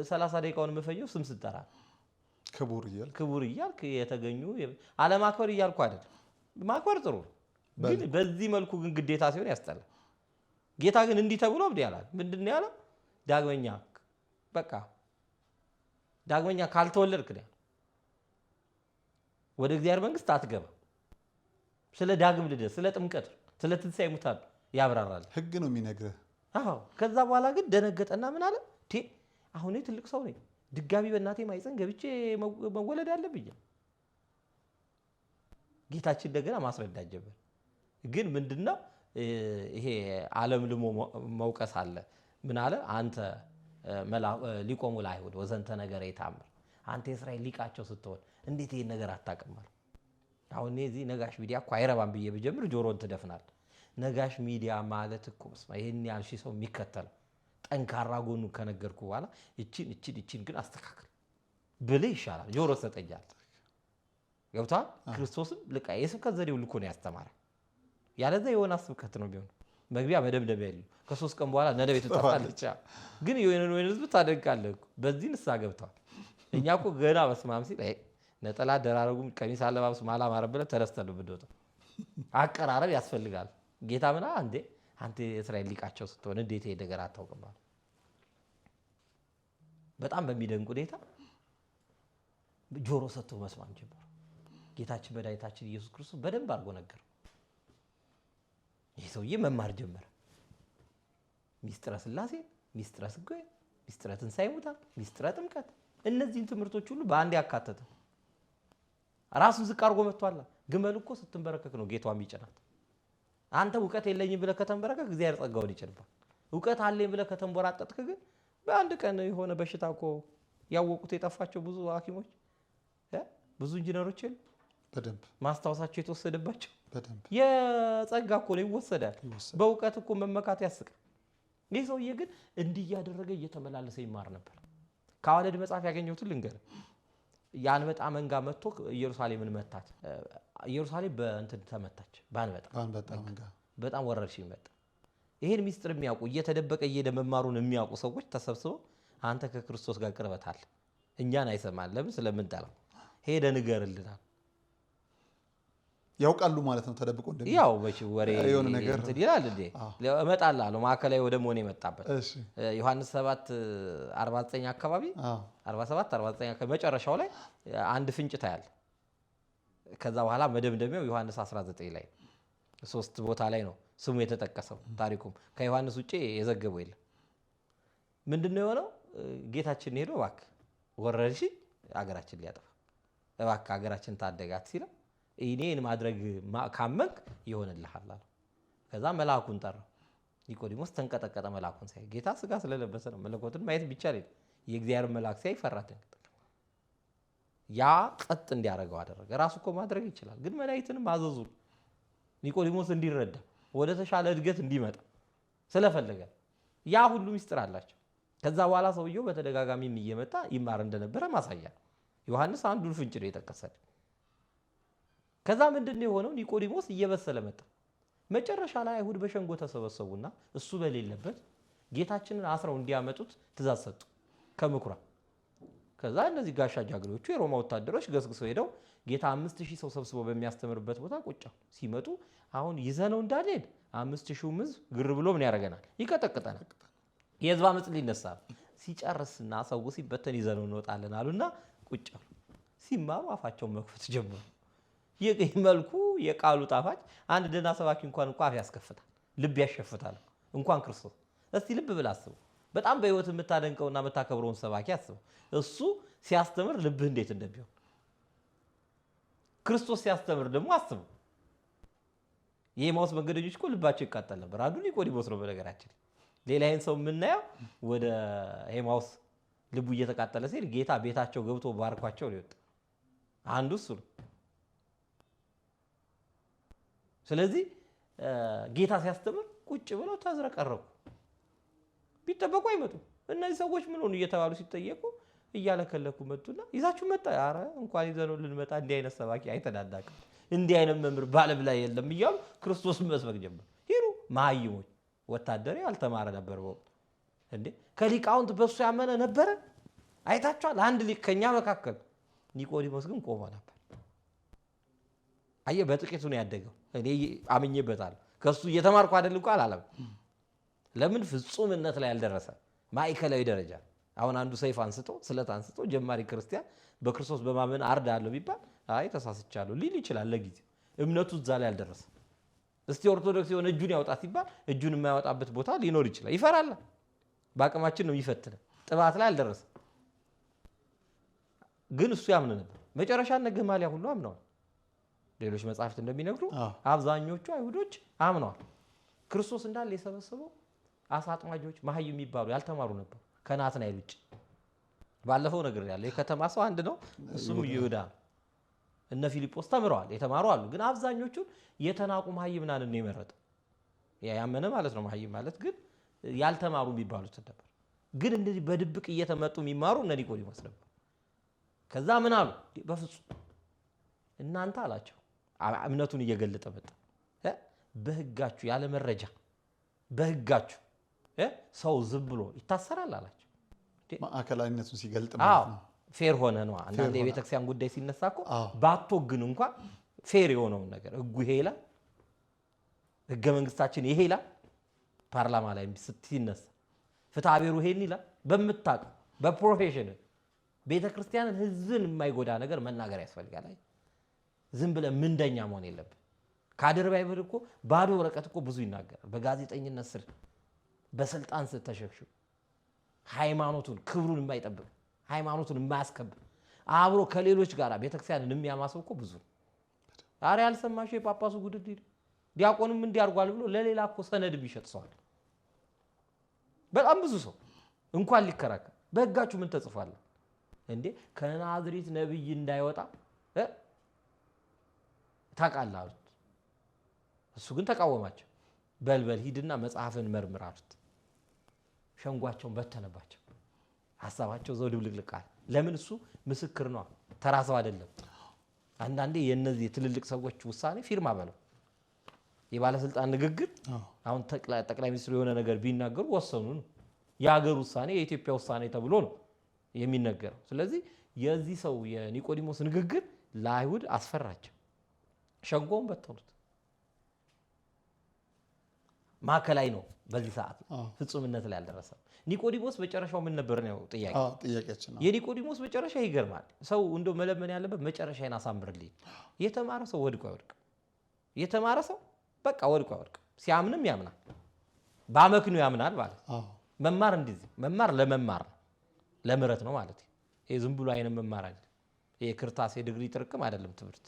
30 ደቂቃውን መፈየው ስም ስትጠራ ክቡር እያልክ የተገኙ አለማክበር እያልኩ አይደል። ማክበር ጥሩ ግን በዚህ መልኩ ግን ግዴታ ሲሆን ያስጠላል። ጌታ ግን እንዲህ ተብሎ እብድ ያላል። ምንድን ነው ያለው? ዳግመኛ ካልተወለድክ ነው ወደ እግዚአብሔር መንግስት አትገባ። ስለ ዳግም ልደት፣ ስለ ጥምቀት፣ ስለ ትንሣኤ ሙታን ያብራራል። ህግ ነው የሚነግርህ። አዎ። ከዛ በኋላ ግን ደነገጠና ምን አለ? አሁን ትልቅ ሰው ነኝ፣ ድጋሚ በእናቴ ማይፀን ገብቼ መወለድ አለብኝ። ጌታችን እንደገና ማስረዳት ጀመር። ግን ምንድነው ይሄ ዓለም ልሞ መውቀስ አለ። ምን አለ? አንተ ሊቆሙ ለአይሁድ ወዘንተ ነገር የታምር አንተ የእስራኤል ሊቃቸው ስትሆን እንዴት ይሄን ነገር አታውቅም? አሁን እዚህ ነጋሽ ሚዲያ እኮ አይረባም ብዬ ብጀምር ጆሮን ትደፍናል። ነጋሽ ሚዲያ ማለት እኮ ይሄን ያህል ሺህ ሰው የሚከተለው ጠንካራ ጎኑ ከነገርኩ በኋላ እቺን ግን አስተካክል ብልህ ይሻላል። ጆሮ ሰጠኛል። ገብቷል? ክርስቶስም ልቃ የስብከት ዘዴው ልኮ ነው ያስተማረ። ያለዛ የሆነ ስብከት ነው ቢሆን መግቢያ መደምደሚያ የለም። ከ3 ቀን በኋላ ነደ ቤት ተጣጣለች። ግን የሆነ ህዝብ ታደንቃለህ እኮ በዚህ ንስሐ ገብተዋል። እኛ እኮ ገና በስማም ሲል ነጠላ ደራረጉም ቀሚስ አለባበስ ማላማረብለ ተረስተን ብንወጣ አቀራረብ ያስፈልጋል። ጌታ ምና አንተ የእስራኤል ሊቃቸው ስትሆን እንዴት ይሄ ነገር አታውቅም? በጣም በሚደንቅ ሁኔታ ጆሮ ሰጥቶ መስማት ጀመሩ። ጌታችን መድኃኒታችን ኢየሱስ ክርስቶስ በደንብ አድርጎ ነገር ይህ ሰውዬ መማር ጀመረ። ሚስጥረ ሥላሴ፣ ሚስጥረ ሥጋዌ፣ ሚስጥረ ትንሣኤ ሙታን፣ ሚስጥረ ጥምቀት እነዚህን ትምህርቶች ሁሉ በአንድ ያካተተ ራሱን ዝቅ አድርጎ መጥቷል። ግመል እኮ ስትንበረከክ ነው ጌታው የሚጭናት። አንተ እውቀት የለኝም ብለህ ከተንበረከክ እግዚአብሔር ጸጋውን ይጭንባል። እውቀት አለኝ ብለህ ከተንቦራጠጥክ ግን በአንድ ቀን የሆነ በሽታ እኮ ያወቁት የጠፋቸው ብዙ ሐኪሞች ብዙ ኢንጂነሮች የሉ በደንብ ማስታወሳቸው የተወሰደባቸው በደንብ የጸጋ እኮ ነው ይወሰዳል። በእውቀት እኮ መመካት ያስቃል። ይህ ሰውዬ ግን እንዲህ እያደረገ እየተመላለሰ ይማር ነበር። ከአዋልድ መጽሐፍ ያገኘሁትን ልንገርህ። የአንበጣ መንጋ መጥቶ ኢየሩሳሌምን መታት። ኢየሩሳሌም በእንትን ተመታች በአንበጣ መንጋ። በጣም ወረርሽኝ መጣ። ይሄን ሚስጥር የሚያውቁ እየተደበቀ መማሩን የሚያውቁ ሰዎች ተሰብስበው አንተ ከክርስቶስ ጋር ቅርበት አለ እኛን አይሰማን ለምን ስለምንጠላው ሄደ ንገርልናል። ያውቃሉ ማለት ነው ተደብቆ እንደሚል ያው በቺ ወሬ የሆነ ነገር እንትን ይላል እንዴ እመጣላለሁ ማዕከላዊ ወደ መሆን የመጣበት ዮሐንስ 7:49 አካባቢ 47:49 አካባቢ መጨረሻው ላይ አንድ ፍንጭ ታያል። ከዛ በኋላ መደምደሚያው ዮሐንስ 19 ላይ 3 ቦታ ላይ ነው ስሙ የተጠቀሰው። ታሪኩም ከዮሐንስ ውጪ የዘገበው የለም። ምንድነው የሆነው? ጌታችን ሄዶ እባክህ ወረርሽኝ አገራችን ሊያጠፋ እባክህ አገራችን ታደጋት ሲለው እኔን ማድረግ ካመንክ ይሆንልሃል አለ። ከዛ መልአኩን ጠራው። ኒቆዲሞስ ተንቀጠቀጠ። መልአኩን ሳይ ጌታ ስጋ ስለለበሰ ነው። መለኮትን ማየት ቢቻል የእግዚአብሔር መልአክ ሳይ ፈራ ተንቀጠቀጠ። ያ ጸጥ እንዲያደርገው አደረገ። ራሱ እኮ ማድረግ ይችላል፣ ግን መላእክትንም አዘዙ ኒቆዲሞስ እንዲረዳ ወደ ተሻለ እድገት እንዲመጣ ስለፈለገ። ያ ሁሉ ሚስጥር አላቸው። ከዛ በኋላ ሰውየው በተደጋጋሚ እየመጣ ይማር እንደነበረ ማሳያ ዮሐንስ አንዱን ፍንጭ ነው የጠቀሰው። ከዛ ምንድነው የሆነው? ኒቆዲሞስ እየበሰለ መጣ። መጨረሻ ላይ አይሁድ በሸንጎ ተሰበሰቡና እሱ በሌለበት ጌታችንን አስረው እንዲያመጡት ትእዛዝ ሰጡ ከምኩራብ። ከዛ እነዚህ ጋሻ ጃግሬዎቹ የሮማ ወታደሮች ገስግሰው ሄደው ጌታ 5000 ሰው ሰብስቦ በሚያስተምርበት ቦታ ቁጭ ሲመጡ አሁን ይዘነው እንዳልሄድ 5000 ሕዝብ ግር ብሎ ምን ያደርገናል? ይቀጠቅጠናል። የሕዝብ አመጽ ሊነሳ ሲጨርስና ሰው ሲበተን ይዘነው እንወጣለን አሉና ቁጭ አሉ። ሲማሩ አፋቸውን መክፈት ጀመሩ። የቀይ መልኩ የቃሉ ጣፋጭ አንድ ደና ሰባኪ እንኳን አፍ ያስከፍታል፣ ልብ ያሸፍታል። እንኳን ክርስቶስ እስቲ ልብ ብላ አስቡ። በጣም በህይወት የምታደንቀውና የምታከብረውን ሰባኪ አስቡ። እሱ ሲያስተምር ልብህ እንዴት እንደሚሆን ክርስቶስ ሲያስተምር ደግሞ አስቡ። የኤማውስ መንገደኞች እኮ ልባቸው ይቃጠል ነበር። አንዱ ኒቆዲሞስ ነው በነገራችን። ሌላ ይሄን ሰው የምናየው ወደ ኤማውስ ልቡ እየተቃጠለ ሲል ጌታ ቤታቸው ገብቶ ባርኳቸው ነው የወጣው። አንዱ እሱ ነው። ስለዚህ ጌታ ሲያስተምር ቁጭ ብለው ተዝረቀረቁ። ቢጠበቁ አይመጡም። እነዚህ ሰዎች ምን ሆኑ እየተባሉ ሲጠየቁ እያለከለኩ መጡና ይዛችሁ መጣ። ኧረ እንኳን ይዘነው ልንመጣ እንዲህ አይነት ሰባኪ አይተናናቅም፣ እንዲህ አይነት መምህር በዓለም ላይ የለም እያሉ ክርስቶስን መስበክ ጀመሩ። ሂዱ መሀይሞች። ወታደር ያልተማረ ነበር በወቅቱ። እንዴ ከሊቃውንት በሱ ያመነ ነበረ? አይታችኋል? አንድ ሊቅ ከኛ መካከል። ኒቆዲሞስ ግን ቆሞ ነበር። አየህ፣ በጥቂቱ ነው ያደገው። እኔ አምኜበታለሁ። ከሱ እየተማርኩ አይደል እንኳን አላለም። ለምን ፍጹምነት ላይ ያልደረሰ ማዕከላዊ ደረጃ። አሁን አንዱ ሰይፍ አንስቶ ስለት አንስቶ ጀማሪ ክርስቲያን በክርስቶስ በማመን አርዳለሁ ቢባል አይ ተሳስቻለሁ ሊል ይችላል። ለጊዜው እምነቱ እዛ ላይ ያልደረሰ። እስቲ ኦርቶዶክስ የሆነ እጁን ያውጣ ሲባል እጁን የማያወጣበት ቦታ ሊኖር ይችላል። ይፈራል። በአቅማችን ነው የሚፈትነ። ጥባት ላይ አልደረሰ። ግን እሱ ያምን ነበር። መጨረሻ እነ ገማልያ ሁሉ አምነዋል። ሌሎች መጽሐፍት እንደሚነግሩ አብዛኞቹ አይሁዶች አምነዋል። ክርስቶስ እንዳለ የሰበሰበው አሳ አጥማጆች መሀይም የሚባሉ ያልተማሩ ነበሩ ከናትናኤል ውጭ። ባለፈው ነገር ያለ የከተማ ሰው አንድ ነው፣ እሱም ይሁዳ ነው። እነ ፊልጶስ ተምረዋል፣ የተማሩ አሉ። ግን አብዛኞቹ የተናቁ መሀይምናን ነው የመረጠው። ያመነ ማለት ነው መሀይም ማለት ግን ያልተማሩ የሚባሉት ነበር። ግን እንደዚህ በድብቅ እየተመጡ የሚማሩ እነ ኒቆዲሞስ ነበር። ከዛ ምን አሉ? በፍጹም እናንተ አላቸው። እምነቱን እየገለጠ መጣ። በህጋችሁ ያለ መረጃ በህጋችሁ ሰው ዝም ብሎ ይታሰራል አላቸው። ማዕከላዊነቱን ሲገልጥ ማለት ነው። ፌር ሆነ ነው። አንዳንድ የቤተክርስቲያን ጉዳይ ሲነሳ እኮ ባትወግን እንኳን ፌር የሆነውን ነገር ህጉ ይሄ ይላል፣ ህገ መንግስታችን ይሄ ይላል፣ ፓርላማ ላይ ሲነሳ ፍትሐ ብሔሩ ይሄን ይላል። በምታውቀው በፕሮፌሽን ቤተክርስቲያንን ህዝብን የማይጎዳ ነገር መናገር ያስፈልጋል። ዝም ብለህ ምንደኛ መሆን የለብህ። ከአድርባይ ብር እኮ ባዶ ወረቀት እኮ ብዙ ይናገራል። በጋዜጠኝነት ስር በስልጣን ስር ተሸክሽው ሃይማኖቱን ክብሩን የማይጠብቅ ሃይማኖቱን የማያስከብር አብሮ ከሌሎች ጋር ቤተክርስቲያንን የሚያማሰው እኮ ብዙ ነው። ዛሬ ያልሰማሽው የጳጳሱ ጉድድ ዲያቆንም እንዲያርጓል ብሎ ለሌላ እኮ ሰነድ ቢሸጥ ሰዋል። በጣም ብዙ ሰው እንኳን ሊከራከር በህጋችሁ ምን ተጽፏል እንዴ? ከናዝሬት ነብይ እንዳይወጣ ታውቃለህ አሉት። እሱ ግን ተቃወማቸው። በልበል ሂድና መጽሐፍን መርምር አሉት። ሸንጓቸውን በተነባቸው። ሐሳባቸው ዘው ድብልቅልቅ አለ። ለምን? እሱ ምስክር ነው፣ ተራ ሰው አይደለም። አንዳንዴ የነዚህ ትልልቅ ሰዎች ውሳኔ ፊርማ በለው የባለስልጣን ንግግር። አሁን ጠቅላይ ሚኒስትሩ የሆነ ነገር ቢናገሩ ወሰኑ ነው። የሀገር ውሳኔ የኢትዮጵያ ውሳኔ ተብሎ ነው የሚነገረው። ስለዚህ የዚህ ሰው የኒቆዲሞስ ንግግር ለአይሁድ አስፈራቸው። ሸንጎውን በተኑት። ማዕከላዊ ነው በዚህ ሰዓት ፍጹምነት ላይ አልደረሰም። ኒቆዲሞስ መጨረሻው ምን ነበር ነው ጥያቄያችን። የኒቆዲሞስ መጨረሻ ይገርማል። ሰው እንደው መለመን ያለበት መጨረሻዬን አሳምርልኝ። የተማረ ሰው ወድቆ አይወድቅም። የተማረ ሰው በቃ ወድቆ አይወድቅም። ሲያምንም ያምናል፣ በአመክንዮ ያምናል ማለት መማር እንደዚህ መማር ለመማር ነው፣ ለምህረት ነው ማለት ይሄ ዝም ብሎ አይነ መማር አይደለም። ይሄ ክርታስ የዲግሪ ጥርቅም አይደለም ትምህርት።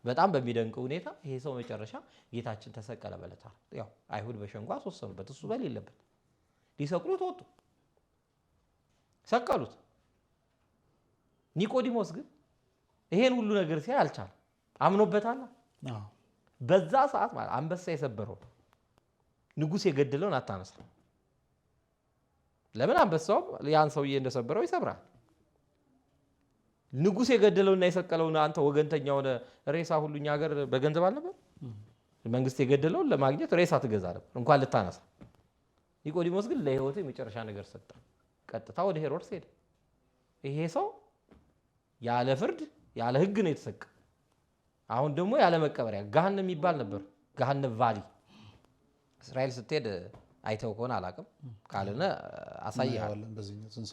በጣም በሚደንቅ ሁኔታ ይሄ ሰው መጨረሻ ጌታችን ተሰቀለ በለታ ያው አይሁድ በሸንጓ ተወሰኑበት፣ እሱ በሌለበት ሊሰቅሉት ወጡ፣ ሰቀሉት። ኒቆዲሞስ ግን ይሄን ሁሉ ነገር ሲያይ አልቻለም፣ አምኖበታል። በዛ ሰዓት ማለት አንበሳ የሰበረው ንጉስ የገደለውን አታነሳ። ለምን? አንበሳው ያን ሰውዬ እንደሰበረው ይሰብራል። ንጉስ የገደለውና የሰቀለውን አንተ ወገንተኛ ሆነ ሬሳ ሁሉኛ ሀገር በገንዘብ አልነበር? መንግስት የገደለውን ለማግኘት ሬሳ ትገዛ ነበር እንኳን ልታነሳ። ኒቆዲሞስ ግን ለህይወቱ የመጨረሻ ነገር ሰጠ። ቀጥታ ወደ ሄሮድስ ሄደ። ይሄ ሰው ያለ ፍርድ ያለ ህግ ነው የተሰቀለው። አሁን ደግሞ ያለ መቀበሪያ ገሃነም የሚባል ነበር፣ ገሃነም ቫሊ። እስራኤል ስትሄድ አይተው ከሆነ አላውቅም፣ ካልሆነ አሳይሃል።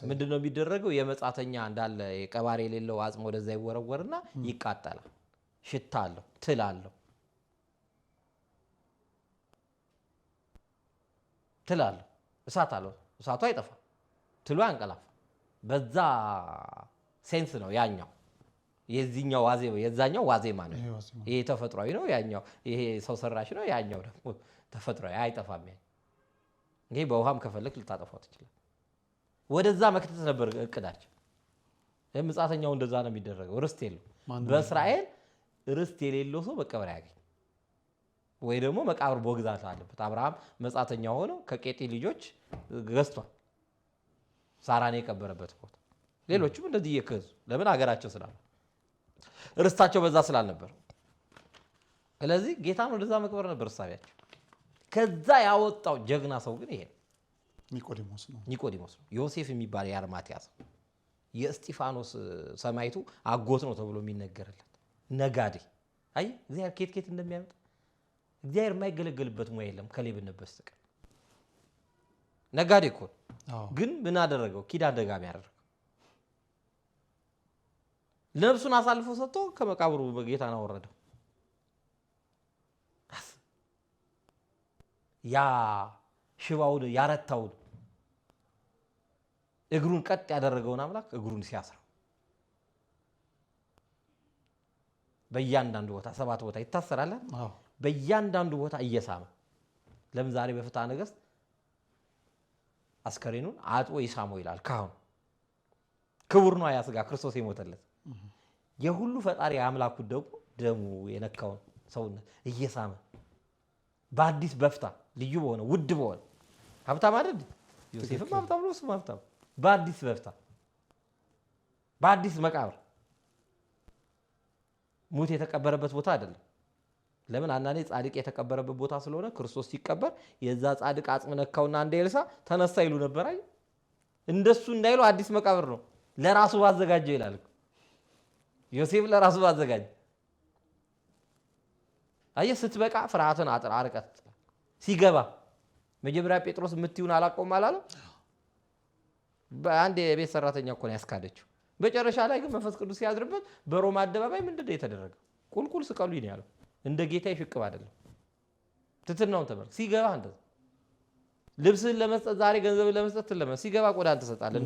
ምንድነው የሚደረገው? የመጻተኛ እንዳለ የቀባሪ የሌለው አጽም ወደዛ ይወረወርና ይቃጠላል። ሽታ አለው፣ ትል አለው፣ ትል አለው፣ እሳት አለው። እሳቱ አይጠፋም፣ ትሉ አንቀላፋ። በዛ ሴንስ ነው ያኛው የዚህኛው ዋዜማ የዛኛው ዋዜማ ነው። ይሄ ተፈጥሯዊ ነው፣ ያኛው ይሄ ሰው ሰራሽ ነው፣ ያኛው ደግሞ ተፈጥሯዊ አይጠፋም። ይሄ በውሃም ከፈለክ ልታጠፋው ትችላለህ። ወደዛ መክተት ነበር እቅዳቸው። ምጻተኛው እንደዛ ነው የሚደረገው። ርስት የለው በእስራኤል ርስት የሌለው ሰው መቀበሪያ ያገኝ ወይ ደግሞ መቃብር በግዛት አለበት። አብርሃም መጻተኛ ሆኖ ከቄጢ ልጆች ገዝቷል፣ ሳራን የቀበረበት ቦታ። ሌሎችም እንደዚህ እየከዙ ለምን? ሀገራቸው ስላለ ርስታቸው በዛ ስላልነበር። ስለዚህ ጌታን ወደዛ መቅበር ነበር እሳቢያቸው። ከዛ ያወጣው ጀግና ሰው ግን ይሄ ኒቆዲሞስ ነው። ዮሴፍ የሚባል የአርማትያስ የእስጢፋኖስ ሰማይቱ አጎት ነው ተብሎ የሚነገርለት ነጋዴ። አይ እግዚአብሔር ኬት እንደሚያመጣ እግዚአብሔር የማይገለገልበት ሙያ የለም ከሌብነት በስተቀር። ነጋዴ እኮ ግን ምን አደረገው? ኪዳን ደጋሚ ያደረገው። ነፍሱን አሳልፎ ሰጥቶ ከመቃብሩ ጌታን አወረደው። ያ ሽባውን ያረታውን እግሩን ቀጥ ያደረገውን አምላክ እግሩን ሲያስረው በእያንዳንዱ ቦታ 7 ቦታ ይታሰራል። በእያንዳንዱ ቦታ እየሳመ ለምን ዛሬ በፍትሐ ነገሥት አስከሬኑን አጥቦ ይሳመው ይላል ካህኑ። ክቡር ነው ያ ሥጋ ክርስቶስ የሞተለት። የሁሉ ፈጣሪ አምላኩ ደግሞ ደሙ የነካውን ሰውነት እየሳመ በአዲስ በፍታ ልዩ በሆነ ውድ በሆነ ሀብታም አይደል? ዮሴፍም ሀብታም ነው፣ እሱም ሀብታም። በአዲስ በፍታ በአዲስ መቃብር ሙት የተቀበረበት ቦታ አይደለም። ለምን? አንዳንዴ ጻድቅ የተቀበረበት ቦታ ስለሆነ ክርስቶስ ሲቀበር የዛ ጻድቅ አጽም ነካውና እንደ ኤልሳ ተነሳ ይሉ ነበር። አይ እንደሱ እንዳይሉ አዲስ መቃብር ነው ለራሱ ባዘጋጀው ይላል ዮሴፍ። ለራሱ ባዘጋጀ አየህ፣ ስትበቃ ፍርሃትን አርቀት ሲገባ መጀመሪያ ጴጥሮስ የምትይውን አላቆም አላለ። በአንድ የቤት ሰራተኛ እኮ ነው ያስካደችው። መጨረሻ ላይ ግን መንፈስ ቅዱስ ሲያድርበት በሮማ አደባባይ ምንድን ነው የተደረገው? ቁልቁል ስቀሉኝ ያለው። እንደ ጌታ ይሽቅብ አይደለም፣ ትትናውን ተመልክ። ሲገባ እንደዛ ልብስህን ለመስጠት ዛሬ ገንዘብን ለመስጠት ትለመን፣ ሲገባ ቆዳን ትሰጣለህ።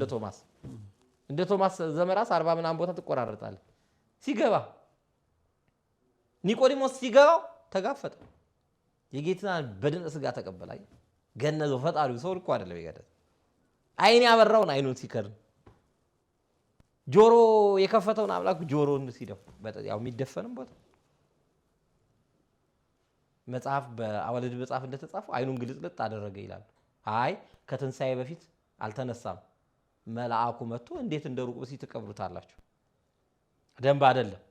እንደ ቶማስ ዘመራስ 40 ምናምን ቦታ ትቆራረጣለህ። ሲገባ ኒቆዲሞስ ሲገባው ተጋፈጠ። የጌታን በድን ስጋ ተቀበለ። ገነዘው ፈጣሪው ሰው ልኮ አይደለም ይገደል። አይን ያበራውን አይኑን ሲከርን፣ ጆሮ የከፈተውን አምላክ ጆሮን ሲደፍ ያው የሚደፈንም ቦታ መጽሐፍ በአዋልድ መጽሐፍ እንደተጻፈው አይኑን ግልጥልጥ አደረገ ይላል። አይ ከትንሳኤ በፊት አልተነሳም፣ መልአኩ መጥቶ እንዴት እንደ ሩቅ ብእሲ ትቀብሩታላችሁ? ደንብ አይደለም።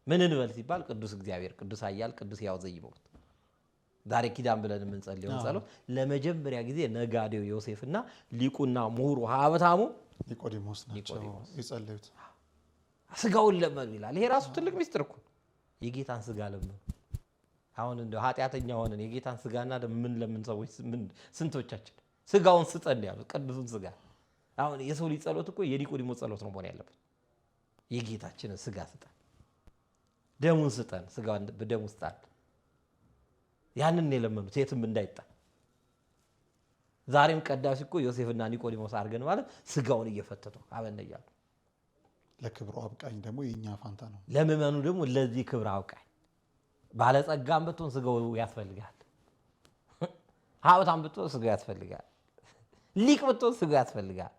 ምን እንበል ሲባል ቅዱስ እግዚአብሔር፣ ቅዱስ ኃያል፣ ቅዱስ ሕያው ዘኢይሞት። ዛሬ ኪዳን ብለን የምንጸልየው ጸሎት ለመጀመሪያ ጊዜ ነጋዴው ዮሴፍና ሊቁና ምሁሩ ሀብታሙ ኒቆዲሞስ ናቸው የጸለዩት። ስጋውን ለመኑ ይላል። ይሄ ራሱ ትልቅ ሚስጥር እኮ። የጌታን ስጋ ለምን አሁን እንደው ኃጢአተኛ ሆነን የጌታን ስጋና ምን ለምን ሰዎች ስንቶቻችን ስጋውን ስጠን ያሉት ቅዱሱን ስጋ። አሁን የሰው ልጅ ጸሎት እኮ የኒቆዲሞስ ጸሎት ነው መሆን ያለበት። የጌታችንን ስጋ ስጠን፣ ደሙን ስጠን፣ ስጋውን በደሙ ስጠን። ያንን የለመኑት የትም እንዳይጣል። ዛሬም ቀዳሽ እኮ ዮሴፍና ኒቆዲሞስ አድርገን ማለት ስጋውን እየፈተተው አበነያሉ። ለክብሩ አብቃኝ ደግሞ የኛ ፋንታ ነው። ለምእመኑ ደግሞ ለዚህ ክብር አብቃኝ። ባለጸጋም ብትሆን ስጋው ያስፈልጋል። ሀብታም ብትሆን ስጋው ያስፈልጋል። ሊቅ ብትሆን ስጋው ያስፈልጋል።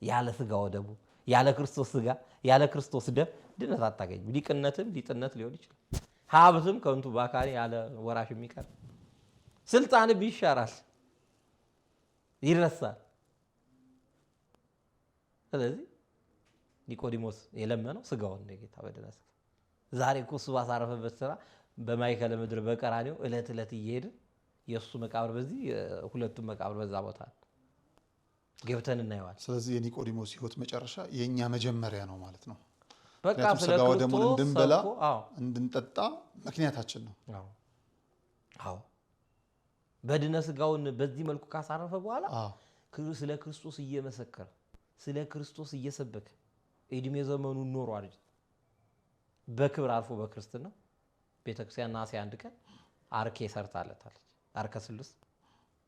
ያለ ስጋው ደግሞ ያለ ክርስቶስ ስጋ ያለ ክርስቶስ ደም ድነት አታገኝም። ሊቅነትም ሊጥነት ሊሆን ይችላል። ሀብትም ከንቱ ባካሪ ያለ ወራሽ የሚቀር ስልጣንም ይሻራል፣ ይረሳል። ስለዚህ ኒቆዲሞስ የለመነው ስጋውን ነው ጌታ በደነ ስጋ። ዛሬ እኮ እሱ ባሳረፈበት ስራ በማይከለ ምድር በቀራንዮ እለት እለት እየሄድን የእሱ መቃብር በዚህ ሁለቱም መቃብር በዛ ቦታ ገብተን እናየዋል። ስለዚህ የኒቆዲሞስ ሕይወት መጨረሻ የኛ መጀመሪያ ነው ማለት ነው። በቃ ስለ ስጋው ደግሞ ክርስቶስ እንድንበላ እንድንጠጣ ምክንያታችን ነው። አዎ በድነ ስጋውን በዚህ መልኩ ካሳረፈ በኋላ ስለ ክርስቶስ እየመሰከረ ስለ ክርስቶስ እየሰበከ እድሜ ዘመኑን ኖሯል። በክብር አልፎ በክርስትና ቤተክርስቲያን ነሐሴ 1 ቀን አርኬ ሰርታለታለች። አርከ ስሉስ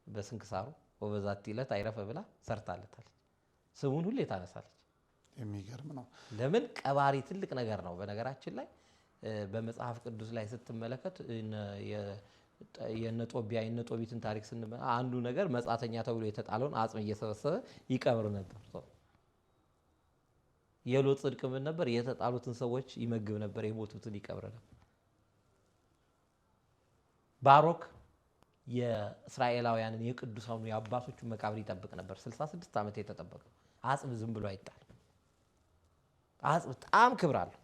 በስንክሳሩ ወበዛቲ ዕለት አይረፈ ብላ ሰርታለታለች። ስሙን ሁሌ ታነሳለች። የሚገርም ነው። ለምን ቀባሪ ትልቅ ነገር ነው። በነገራችን ላይ በመጽሐፍ ቅዱስ ላይ ስትመለከት የነጦቢያ የነጦቢትን ታሪክ ስንመለከት አንዱ ነገር መጻተኛ ተብሎ የተጣለውን አጽም እየሰበሰበ ይቀብር ነበር። የሎጥ ጽድቅ ምን ነበር? የተጣሉትን ሰዎች ይመግብ ነበር፣ የሞቱትን ይቀብር ነበር። ባሮክ የእስራኤላውያንን የቅዱሳኑ የአባቶቹን መቃብር ይጠብቅ ነበር። 66 ዓመት የተጠበቀው አጽም ዝም ብሎ አይጣል። አጽም በጣም ክብር አለው።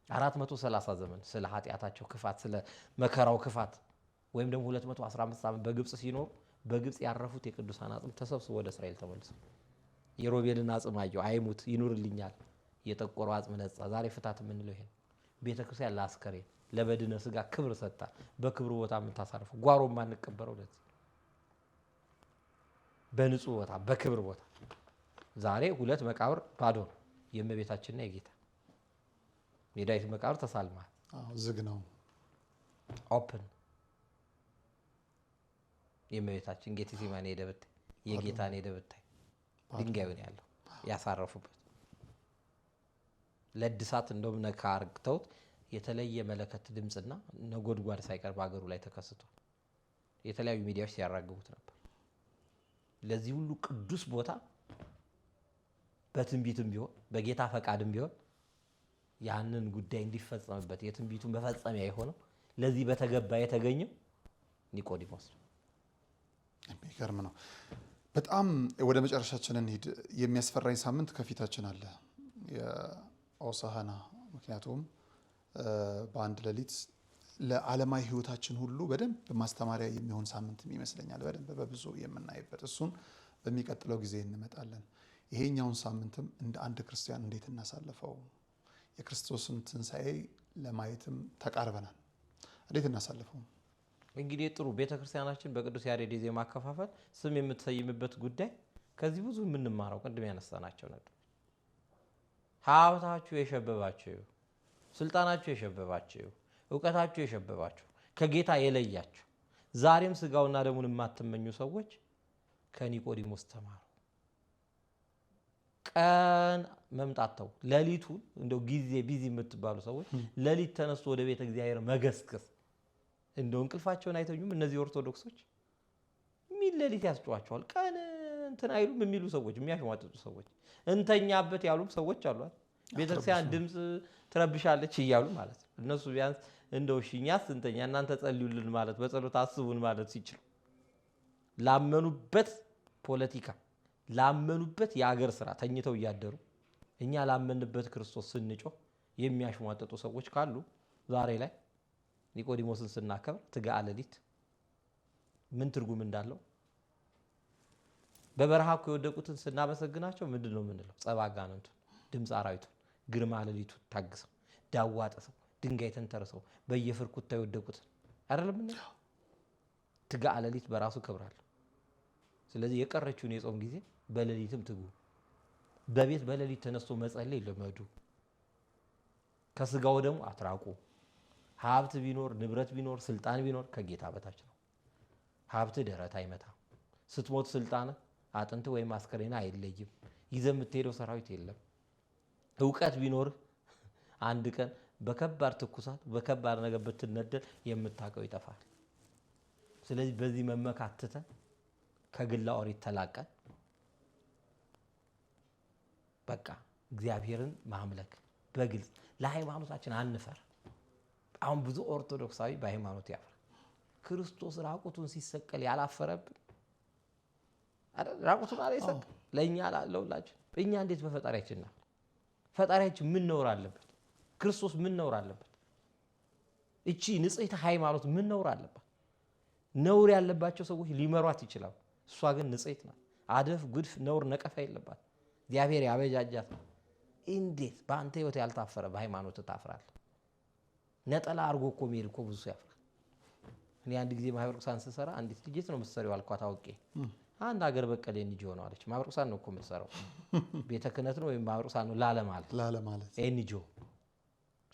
430 ዘመን ስለ ኃጢአታቸው ክፋት፣ ስለ መከራው ክፋት ወይም ደግሞ 215 ዓመት በግብፅ ሲኖሩ በግብፅ ያረፉት የቅዱሳን አጽም ተሰብስቦ ወደ እስራኤል ተመልሰው የሮቤልን አጽም አየው፣ አይሙት ይኑርልኛል። የጠቆረው አጽም ነጻ። ዛሬ ፍታት የምንለው ይሄ ነው። ቤተክርስቲያን ለአስከሬን ለበድነ ስጋ ክብር ሰጣ። በክብሩ ቦታ የምታሳርፈው ጓሮ ማንቀበረው ለዚህ በንጹህ ቦታ በክብር ቦታ። ዛሬ 2 መቃብር ባዶ ነው፣ የእመቤታችንና የጌታ። የዳዊት መቃብር ተሳልሟል፣ ዝግ ነው፣ ኦፕን። የእመቤታችን ጌቴሴማኒ ሄደህ ብታይ፣ የጌታን ሄደህ ብታይ ድንጋዩን ያለው ያሳረፉበት ለእድሳት እንደውም ነካ አርግተውት የተለየ መለከት ድምፅና ነጎድጓድ ሳይቀር በአገሩ ላይ ተከስቷል። የተለያዩ ሚዲያዎች ሲያራግቡት ነበር። ለዚህ ሁሉ ቅዱስ ቦታ በትንቢትም ቢሆን በጌታ ፈቃድም ቢሆን ያንን ጉዳይ እንዲፈጸምበት የትንቢቱ መፈጸሚያ የሆነው ለዚህ በተገባ የተገኘው ኒቆዲሞስ ነው። የሚገርም ነው። በጣም ወደ መጨረሻችን እንሂድ። የሚያስፈራኝ ሳምንት ከፊታችን አለ፣ የሆሳዕና። ምክንያቱም በአንድ ሌሊት ለዓለማዊ ሕይወታችን ሁሉ በደንብ ማስተማሪያ የሚሆን ሳምንትም ይመስለኛል፣ በደንብ በብዙ የምናይበት። እሱን በሚቀጥለው ጊዜ እንመጣለን። ይሄኛውን ሳምንትም እንደ አንድ ክርስቲያን እንዴት እናሳልፈው? የክርስቶስን ትንሣኤ ለማየትም ተቃርበናል። እንዴት እናሳልፈው? እንግዲህ ጥሩ ቤተክርስቲያናችን በቅዱስ ያሬድ ዜማ አከፋፈል ስም የምትሰይምበት ጉዳይ ከዚህ ብዙ የምንማረው ቅድም ያነሳናቸው ነበር። ሀብታችሁ የሸበባችሁ፣ ስልጣናችሁ የሸበባችሁ፣ እውቀታችሁ የሸበባችሁ፣ ከጌታ የለያችሁ ዛሬም ስጋውና ደሙን የማትመኙ ሰዎች ከኒቆዲሞስ ተማሩ። ቀን መምጣተው ሌሊቱን እንደው ጊዜ ቢዚ የምትባሉ ሰዎች ሌሊት ተነስቶ ወደ ቤተ እግዚአብሔር መገስገስ እንደው እንቅልፋቸውን አይተኙም። እነዚህ ኦርቶዶክሶች ሚል ሌሊት ያስጨዋቸዋል። ቀን እንትን አይሉም የሚሉ ሰዎች፣ የሚያሽሟጥጡ ሰዎች፣ እንተኛበት ያሉም ሰዎች አሉ። ቤተክርስቲያን ድምፅ ትረብሻለች እያሉ ማለት ነው። እነሱ ቢያንስ እንደው እኛስ እንተኛ እናንተ ጸልዩልን ማለት በጸሎት አስቡን ማለት ሲችሉ ላመኑበት ፖለቲካ ላመኑበት የአገር ስራ ተኝተው እያደሩ እኛ ላመንበት ክርስቶስ ስንጮህ የሚያሽሟጥጡ ሰዎች ካሉ ዛሬ ላይ ኒቆዲሞስን ስናከብር ትጋአ ሌሊት ምን ትርጉም እንዳለው በበረሃ እኮ የወደቁትን ስናመሰግናቸው ምንድን ነው የምንለው? ጸባ አጋንንቱን፣ ድምፅ አራዊቱን፣ ግርማ ሌሊቱን ታግሰው ዳዋ ጥሰው ድንጋይ ተንተርሰው በየፍርኩታ የወደቁት አይደለም እንዴ? ትጋ ሌሊት በራሱ ክብራል። ስለዚህ የቀረችውን የጾም ጊዜ በሌሊትም ትጉ። በቤት በሌሊት ተነስቶ መጸለይ ለመዱ። ከስጋው ደግሞ አትራቁ። ሀብት ቢኖር ንብረት ቢኖር ስልጣን ቢኖር ከጌታ በታች ነው። ሀብት ደረት አይመታ። ስትሞት ስልጣን አጥንት ወይም አስከሬና አይለይም። ይዘህ የምትሄደው ሰራዊት የለም። እውቀት ቢኖር አንድ ቀን በከባድ ትኩሳት በከባድ ነገር ብትነደል የምታውቀው ይጠፋል። ስለዚህ በዚህ መመካት ትተን ከግላ ኦሪት ተላቀን በቃ እግዚአብሔርን ማምለክ በግልጽ ለሃይማኖታችን አንፈር። አሁን ብዙ ኦርቶዶክሳዊ በሃይማኖት ያፍራል። ክርስቶስ ራቁቱን ሲሰቀል ያላፈረብን አይደል? ራቁቱን አለ ይሰቀል ለኛ ለሁላችን። እኛ እንዴት በፈጣሪያችን ነው? ፈጣሪያችን ምን ነውር አለበት? ክርስቶስ ምን ነውር አለበት? እቺ ንጽሕት ሃይማኖት ምን ነውር አለባት? ነውር ያለባቸው ሰዎች ሊመሯት ይችላሉ። እሷ ግን ንጽሕት ናት። አደፍ ጉድፍ ነውር ነቀፋ የለባት። እግዚአብሔር ያበጃጃት። እንዴት በአንተ ህይወት ያልታፈረ በሃይማኖት ታፍራለህ? ነጠላ አርጎ እኮ የሚሄድ እኮ ብዙ ያፍራል። እኔ አንድ ጊዜ ማህበረ ቅዱሳን ስሰራ አንዲት ልጅት ነው የምትሰሪው አልኳት። አውቄ አንድ ሀገር በቀል ኤንጂኦ ነው አለች። ማህበረ ቅዱሳን ነው እኮ የምትሰራው። ቤተ ክህነት ነው ወይም ማህበረ ቅዱሳን ነው ላለማለት ኤንጂኦ።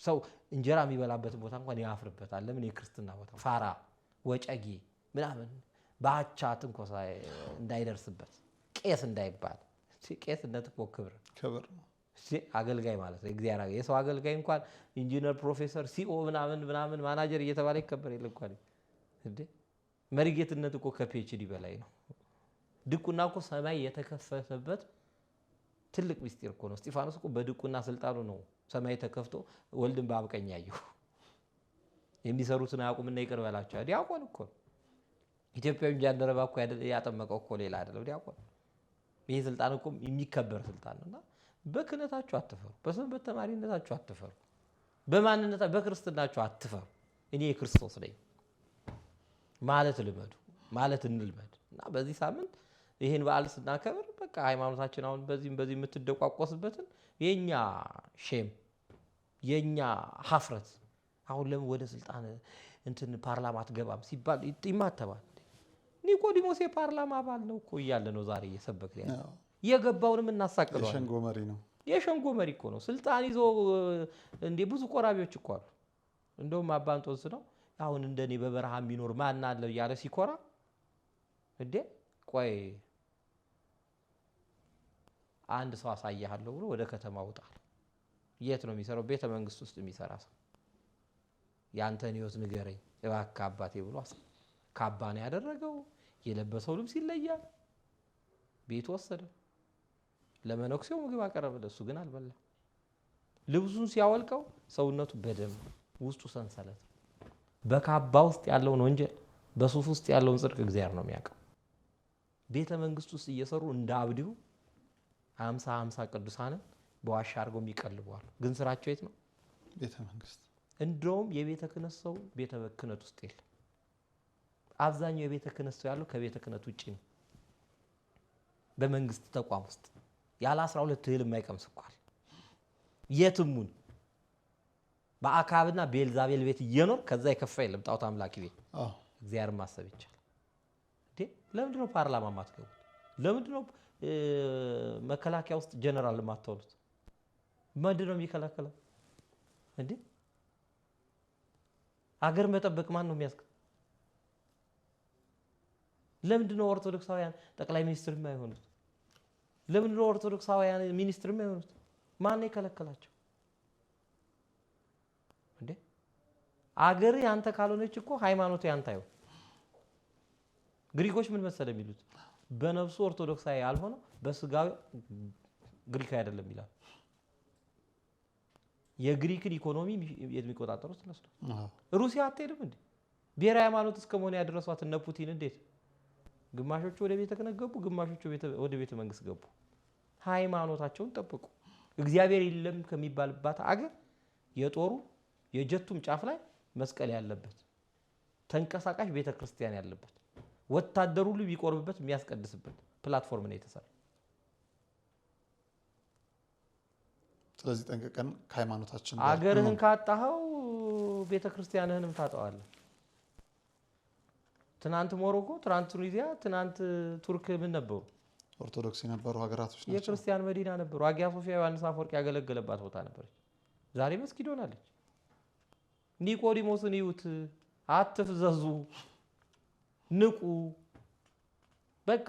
ሰው እንጀራ የሚበላበትን ቦታ እንኳን ያፍርበታል። ለምን? የክርስትና ቦታ ፋራ ወጨጌ ምናምን ባቻ ትንኮሳ እንዳይደርስበት ቄስ እንዳይባል። ቄስነት እኮ ክብር ነው። አገልጋይ ማለት ነው። እግዚአብሔር የሰው አገልጋይ እንኳን ኢንጂነር፣ ፕሮፌሰር፣ ሲኦ ምናምን ማናጀር እየተባለ ይከበር የለ እንኳን እንዴ። መሪጌትነት እኮ ከፒኤችዲ በላይ ነው። ድቁና እኮ ሰማይ የተከፈተበት ትልቅ ምስጢር እኮ ነው። እስጢፋኖስ እኮ በድቁና ስልጣኑ ነው ሰማይ ተከፍቶ ወልድን በአብ ቀኝ ያየው። የሚሰሩትን አያውቁምና ይቅር በላቸው። ዲያቆን እኮ ኢትዮጵያዊ ጃንደረባ እኮ ያጠመቀው እኮ ሌላ አይደለም፣ ዲያቆን። ይሄ ስልጣን እኮ የሚከበር ስልጣን ነውና በክህነታችሁ አትፈሩ፣ በሰንበት ተማሪነታችሁ አትፈሩ፣ በማንነታችሁ በክርስትናችሁ አትፈሩ። እኔ የክርስቶስ ነኝ ማለት ልመዱ ማለት እንልመድ እና በዚህ ሳምንት ይሄን በዓል ስናከብር በቃ ሃይማኖታችን አሁን በዚህ የምትደቋቆስበትን የኛ ሼም የኛ ሀፍረት አሁን ለምን ወደ ስልጣን እንትን ፓርላማ አትገባም ሲባል ይማተባል። ኒቆዲሞስ የፓርላማ አባል ነው እኮ እያለ ነው ዛሬ እየሰበክ ያለው። የገባውንም እናሳቅለዋል። የሸንጎ መሪ ነው። የሸንጎ መሪ እኮ ነው። ስልጣን ይዞ እንደ ብዙ ቆራቢዎች እኮ አሉ። እንደውም አባ እንጦንስ ነው አሁን እንደኔ በበረሃ የሚኖር ማን አለ እያለ ሲኮራ እንዴ ቆይ አንድ ሰው አሳያለሁ ብሎ ወደ ከተማ ወጣል። የት ነው የሚሰራው? ቤተ መንግስት ውስጥ የሚሰራ ሰው። ያንተን ህይወት ንገረኝ እባክህ አባቴ ብሎ ካባ ነው ያደረገው። የለበሰው ልብስ ይለያል። ቤት ወሰደ። ለመነኩሴው ምግብ አቀረበለት። እሱ ግን አልበላም። ልብሱን ሲያወልቀው ሰውነቱ በደም ውስጡ ሰንሰለት። በካባ ውስጥ ያለውን ወንጀል በሱፍ ውስጥ ያለውን ጽድቅ እግዚአብሔር ነው የሚያውቀው። ቤተ መንግስት ውስጥ እየሰሩ እንደ አብዲው 50 ቅዱሳንን በዋሻ አድርገው የሚቀልቧሉ። ግን ስራቸው የት ነው? ቤተ መንግስት። እንደውም የቤተ ክህነት ሰው ቤተ ክህነት ውስጥ የለም። አብዛኛው የቤተ ክህነት ሰው ያለው ከቤተ ክህነት ውጪ ነው። በመንግስት ተቋም ውስጥ ያለ 12 እህል የማይቀምስ እንኳን የትሙን በአካብና በኤልዛቤል ቤት እየኖር ከዛ የከፋ የለም። ጣዖት አምላኪ ቤት እግዚአብሔር ማሰብ ይቻላል እንዴ? ለምንድን ነው ፓርላማ ማትገቡት? ለምንድን ነው መከላከያ ውስጥ ጀነራል ማትሆኑት? ምንድን ነው የሚከለከለው እንዴ? አገር መጠበቅ ማን ነው የሚያስቀ? ለምንድን ነው ኦርቶዶክሳውያን ጠቅላይ ሚኒስትር የማይሆኑት? ለምንድን ነው ኦርቶዶክሳውያን ሚኒስትር የማይሆኑት? ማን ነው የከለከላቸው እንዴ? አገር ያንተ ካልሆነች እኮ ሃይማኖት ያንተ አይሆን። ግሪኮች ምን መሰለ የሚሉት? በነፍሱ ኦርቶዶክሳዊ ያልሆነው በስጋው ግሪክ አይደለም ይላል። የግሪክን ኢኮኖሚ የሚቆጣጠሩት እነሱ ነው። ሩሲያ አትሄድም እንዴ? ብሔራዊ ሃይማኖት እስከመሆን ያደረሷት እነ ፑቲን እንዴት ግማሾቹ ወደ ቤተ ክህነት ገቡ፣ ግማሾቹ ወደ ቤተ መንግስት ገቡ። ሃይማኖታቸውን ጠብቁ። እግዚአብሔር የለም ከሚባልባት አገር የጦሩ የጀቱም ጫፍ ላይ መስቀል ያለበት ተንቀሳቃሽ ቤተ ክርስቲያን ያለበት ወታደሩ ሁሉ ቢቆርብበት የሚያስቀድስበት ፕላትፎርም ነው የተሰራ። ስለዚህ ጠንቅቀን ከሃይማኖታችን አገርህን ካጣኸው ቤተክርስቲያንህንም ታጣዋለህ። ትናንት ሞሮኮ፣ ትናንት ቱኒዚያ፣ ትናንት ቱርክ ምን ነበሩ? ኦርቶዶክስ የነበሩ ሀገራቶች ናቸው። የክርስቲያን መዲና ነበሩ። አጊያ ሶፊያ ዮሐንስ አፈወርቅ ያገለገለባት ቦታ ነበረች። ዛሬ መስጊድ ሆናለች። ኒቆዲሞስን ይዩት። አትፍዘዙ፣ ንቁ። በቃ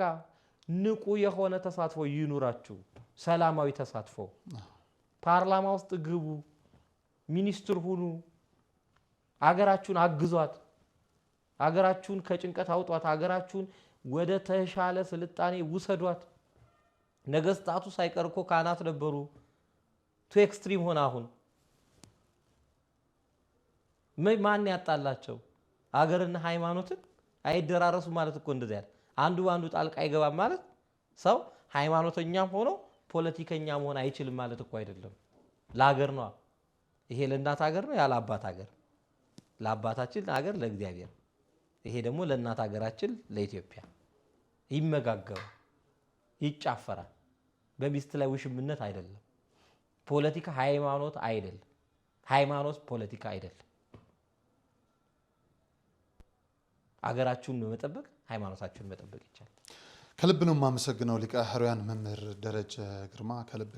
ንቁ የሆነ ተሳትፎ ይኑራችሁ። ሰላማዊ ተሳትፎ። ፓርላማ ውስጥ ግቡ፣ ሚኒስትር ሁኑ፣ አገራችሁን አግዟት፣ አገራችሁን ከጭንቀት አውጧት፣ አገራችሁን ወደ ተሻለ ስልጣኔ ውሰዷት። ነገስታቱ ሳይቀር እኮ ካህናት ነበሩ። ቱ ኤክስትሪም ሆነ። አሁን ማን ያጣላቸው? አገርና ሃይማኖትን አይደራረሱ ማለት እኮ እንደዚህ ያለ አንዱ ባንዱ ጣልቃ አይገባም ማለት ሰው ሃይማኖተኛም ሆኖ ፖለቲከኛ መሆን አይችልም ማለት እኮ አይደለም። ለሀገር ነው። ይሄ ለእናት ሀገር ነው፣ ያለ አባት ሀገር። ለአባታችን ሀገር ለእግዚአብሔር፣ ይሄ ደግሞ ለእናት ሀገራችን ለኢትዮጵያ። ይመጋገሩ፣ ይጫፈራል። በሚስት ላይ ውሽምነት አይደለም። ፖለቲካ ሃይማኖት አይደለም። ሃይማኖት ፖለቲካ አይደለም። አገራችሁን መጠበቅ፣ ሃይማኖታችሁን መጠበቅ ይቻላል። ከልብ ነው የማመሰግነው ሊቀ ኅሩያን መምህር ደረጀ ግርማ።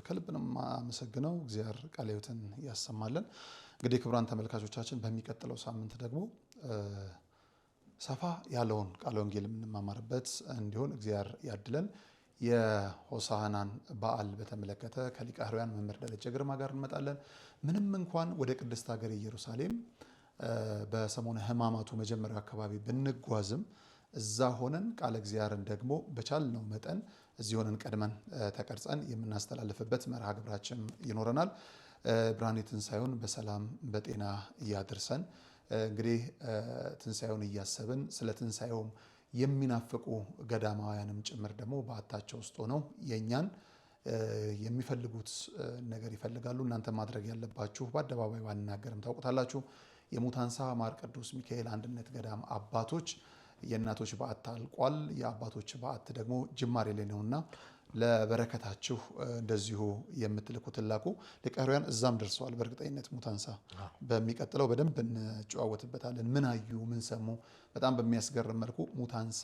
ከልብ ነው የማመሰግነው። እግዚአብሔር ቃለ ሕይወትን ያሰማልን። እንግዲህ ክቡራን ተመልካቾቻችን በሚቀጥለው ሳምንት ደግሞ ሰፋ ያለውን ቃለ ወንጌል የምንማማርበት እንዲሆን እግዚአብሔር ያድለን። የሆሳዕናን በዓል በተመለከተ ከሊቀ ኅሩያን መምህር ደረጀ ግርማ ጋር እንመጣለን። ምንም እንኳን ወደ ቅድስት ሀገር ኢየሩሳሌም በሰሞነ ሕማማቱ መጀመሪያ አካባቢ ብንጓዝም እዛ ሆነን ቃለ እግዚአብሔርን ደግሞ በቻልነው መጠን እዚህ ሆነን ቀድመን ተቀርጸን የምናስተላልፍበት መርሃ ግብራችን ይኖረናል። ብርሃነ ትንሣኤውን በሰላም በጤና እያድርሰን። እንግዲህ ትንሣኤውን እያሰብን ስለ ትንሣኤውም የሚናፍቁ ገዳማውያንም ጭምር ደግሞ በዓታቸው ውስጥ ሆነው የእኛን የሚፈልጉት ነገር ይፈልጋሉ። እናንተ ማድረግ ያለባችሁ በአደባባይ ባንናገርም ታውቁታላችሁ። የሙታንሳ ማር ቅዱስ ሚካኤል አንድነት ገዳም አባቶች የእናቶች በዓት አልቋል። የአባቶች በዓት ደግሞ ጅማሬ ላይ ነውና ለበረከታችሁ እንደዚሁ የምትልኩትን ላኩ። ሊቀ ኅሩያን እዛም ደርሰዋል። በእርግጠኝነት ሙታንሳ በሚቀጥለው በደንብ እንጨዋወትበታለን። ምን አዩ፣ ምን ሰሙ? በጣም በሚያስገርም መልኩ ሙታንሳ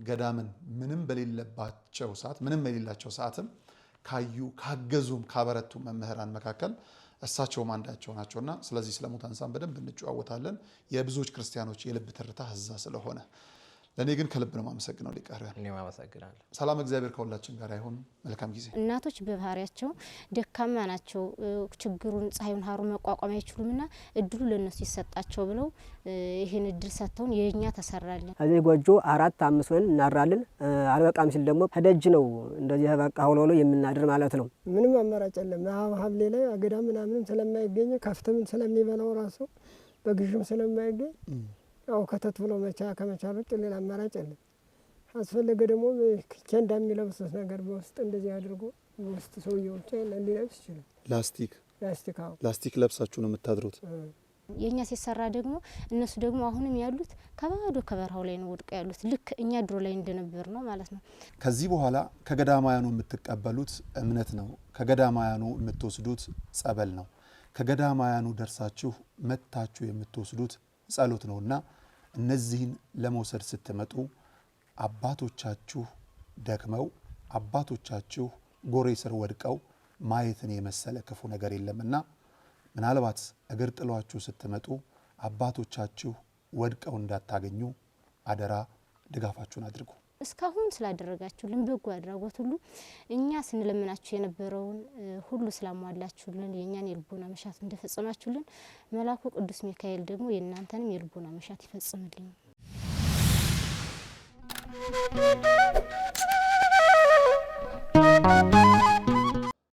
ገዳምን ምንም በሌለባቸው ሰዓት፣ ምንም በሌላቸው ሰዓትም ካዩ ካገዙም ካበረቱ መምህራን መካከል እሳቸውም አንዳቸው ናቸውና ስለዚህ ስለ ሙታንሳም በደንብ እንጨዋወታለን። የብዙዎች ክርስቲያኖች የልብ ትርታ እዛ ስለሆነ ለእኔ ግን ከልብ ነው የማመሰግነው ሊቀ ኅሩያን። እኔም አመሰግናለሁ። ሰላም እግዚአብሔር ከሁላችን ጋር ይሁን። መልካም ጊዜ። እናቶች በባህሪያቸው ደካማ ናቸው። ችግሩን ፀሐዩን ሀሩን መቋቋም አይችሉምና እድሉ ለነሱ ይሰጣቸው ብለው ይህን እድል ሰጥተውን የኛ ተሰራለን። እዚህ ጎጆ 4 5 ሆነን እናድራለን። አልበቃም ሲል ደግሞ ከደጅ ነው እንደዚህ በቃ ሆኖ የምናድር ማለት ነው። ምንም አማራጭ የለም። ሐምሌ ላይ አገዳ ምናምንም ስለማይገኝ ከፍትም ስለሚበላው ራሱ በግዥም ስለማይገኝ ያው ከተት ብሎ ከመቻል ውጭ ሌላ አማራጭ የለም። አስፈለገ ደግሞ ኬንዳ የሚለብሱት ነገር በውስጥ እንደዚህ አድርጎ በውስጥ ሰውየው ብቻ ሊለብስ ይችላል። ላስቲክ ለብሳችሁ ነው የምታድሩት? የኛ ሲሰራ ደግሞ እነሱ ደግሞ አሁንም ያሉት ከባዶ ከበረሃው ላይ ነው ወድቀው ያሉት። ልክ እኛ ድሮ ላይ እንደነበር ነው ማለት ነው። ከዚህ በኋላ ከገዳማያኑ የምትቀበሉት እምነት ነው። ከገዳማያኑ የምትወስዱት ጸበል ነው። ከገዳማያኑ ደርሳችሁ መታችሁ የምትወስዱት ጸሎት ነውና እነዚህን ለመውሰድ ስትመጡ አባቶቻችሁ ደክመው አባቶቻችሁ ጎሬ ስር ወድቀው ማየትን የመሰለ ክፉ ነገር የለምና ምናልባት እግር ጥሏችሁ ስትመጡ አባቶቻችሁ ወድቀው እንዳታገኙ አደራ ድጋፋችሁን አድርጉ። እስካሁን ስላደረጋችሁልን በጎ አድራጎት ሁሉ እኛ ስንለምናችሁ የነበረውን ሁሉ ስላሟላችሁልን የኛን የልቦና መሻት እንደፈጸማችሁልን መልአኩ ቅዱስ ሚካኤል ደግሞ የእናንተንም የልቦና መሻት ይፈጽምልኝ።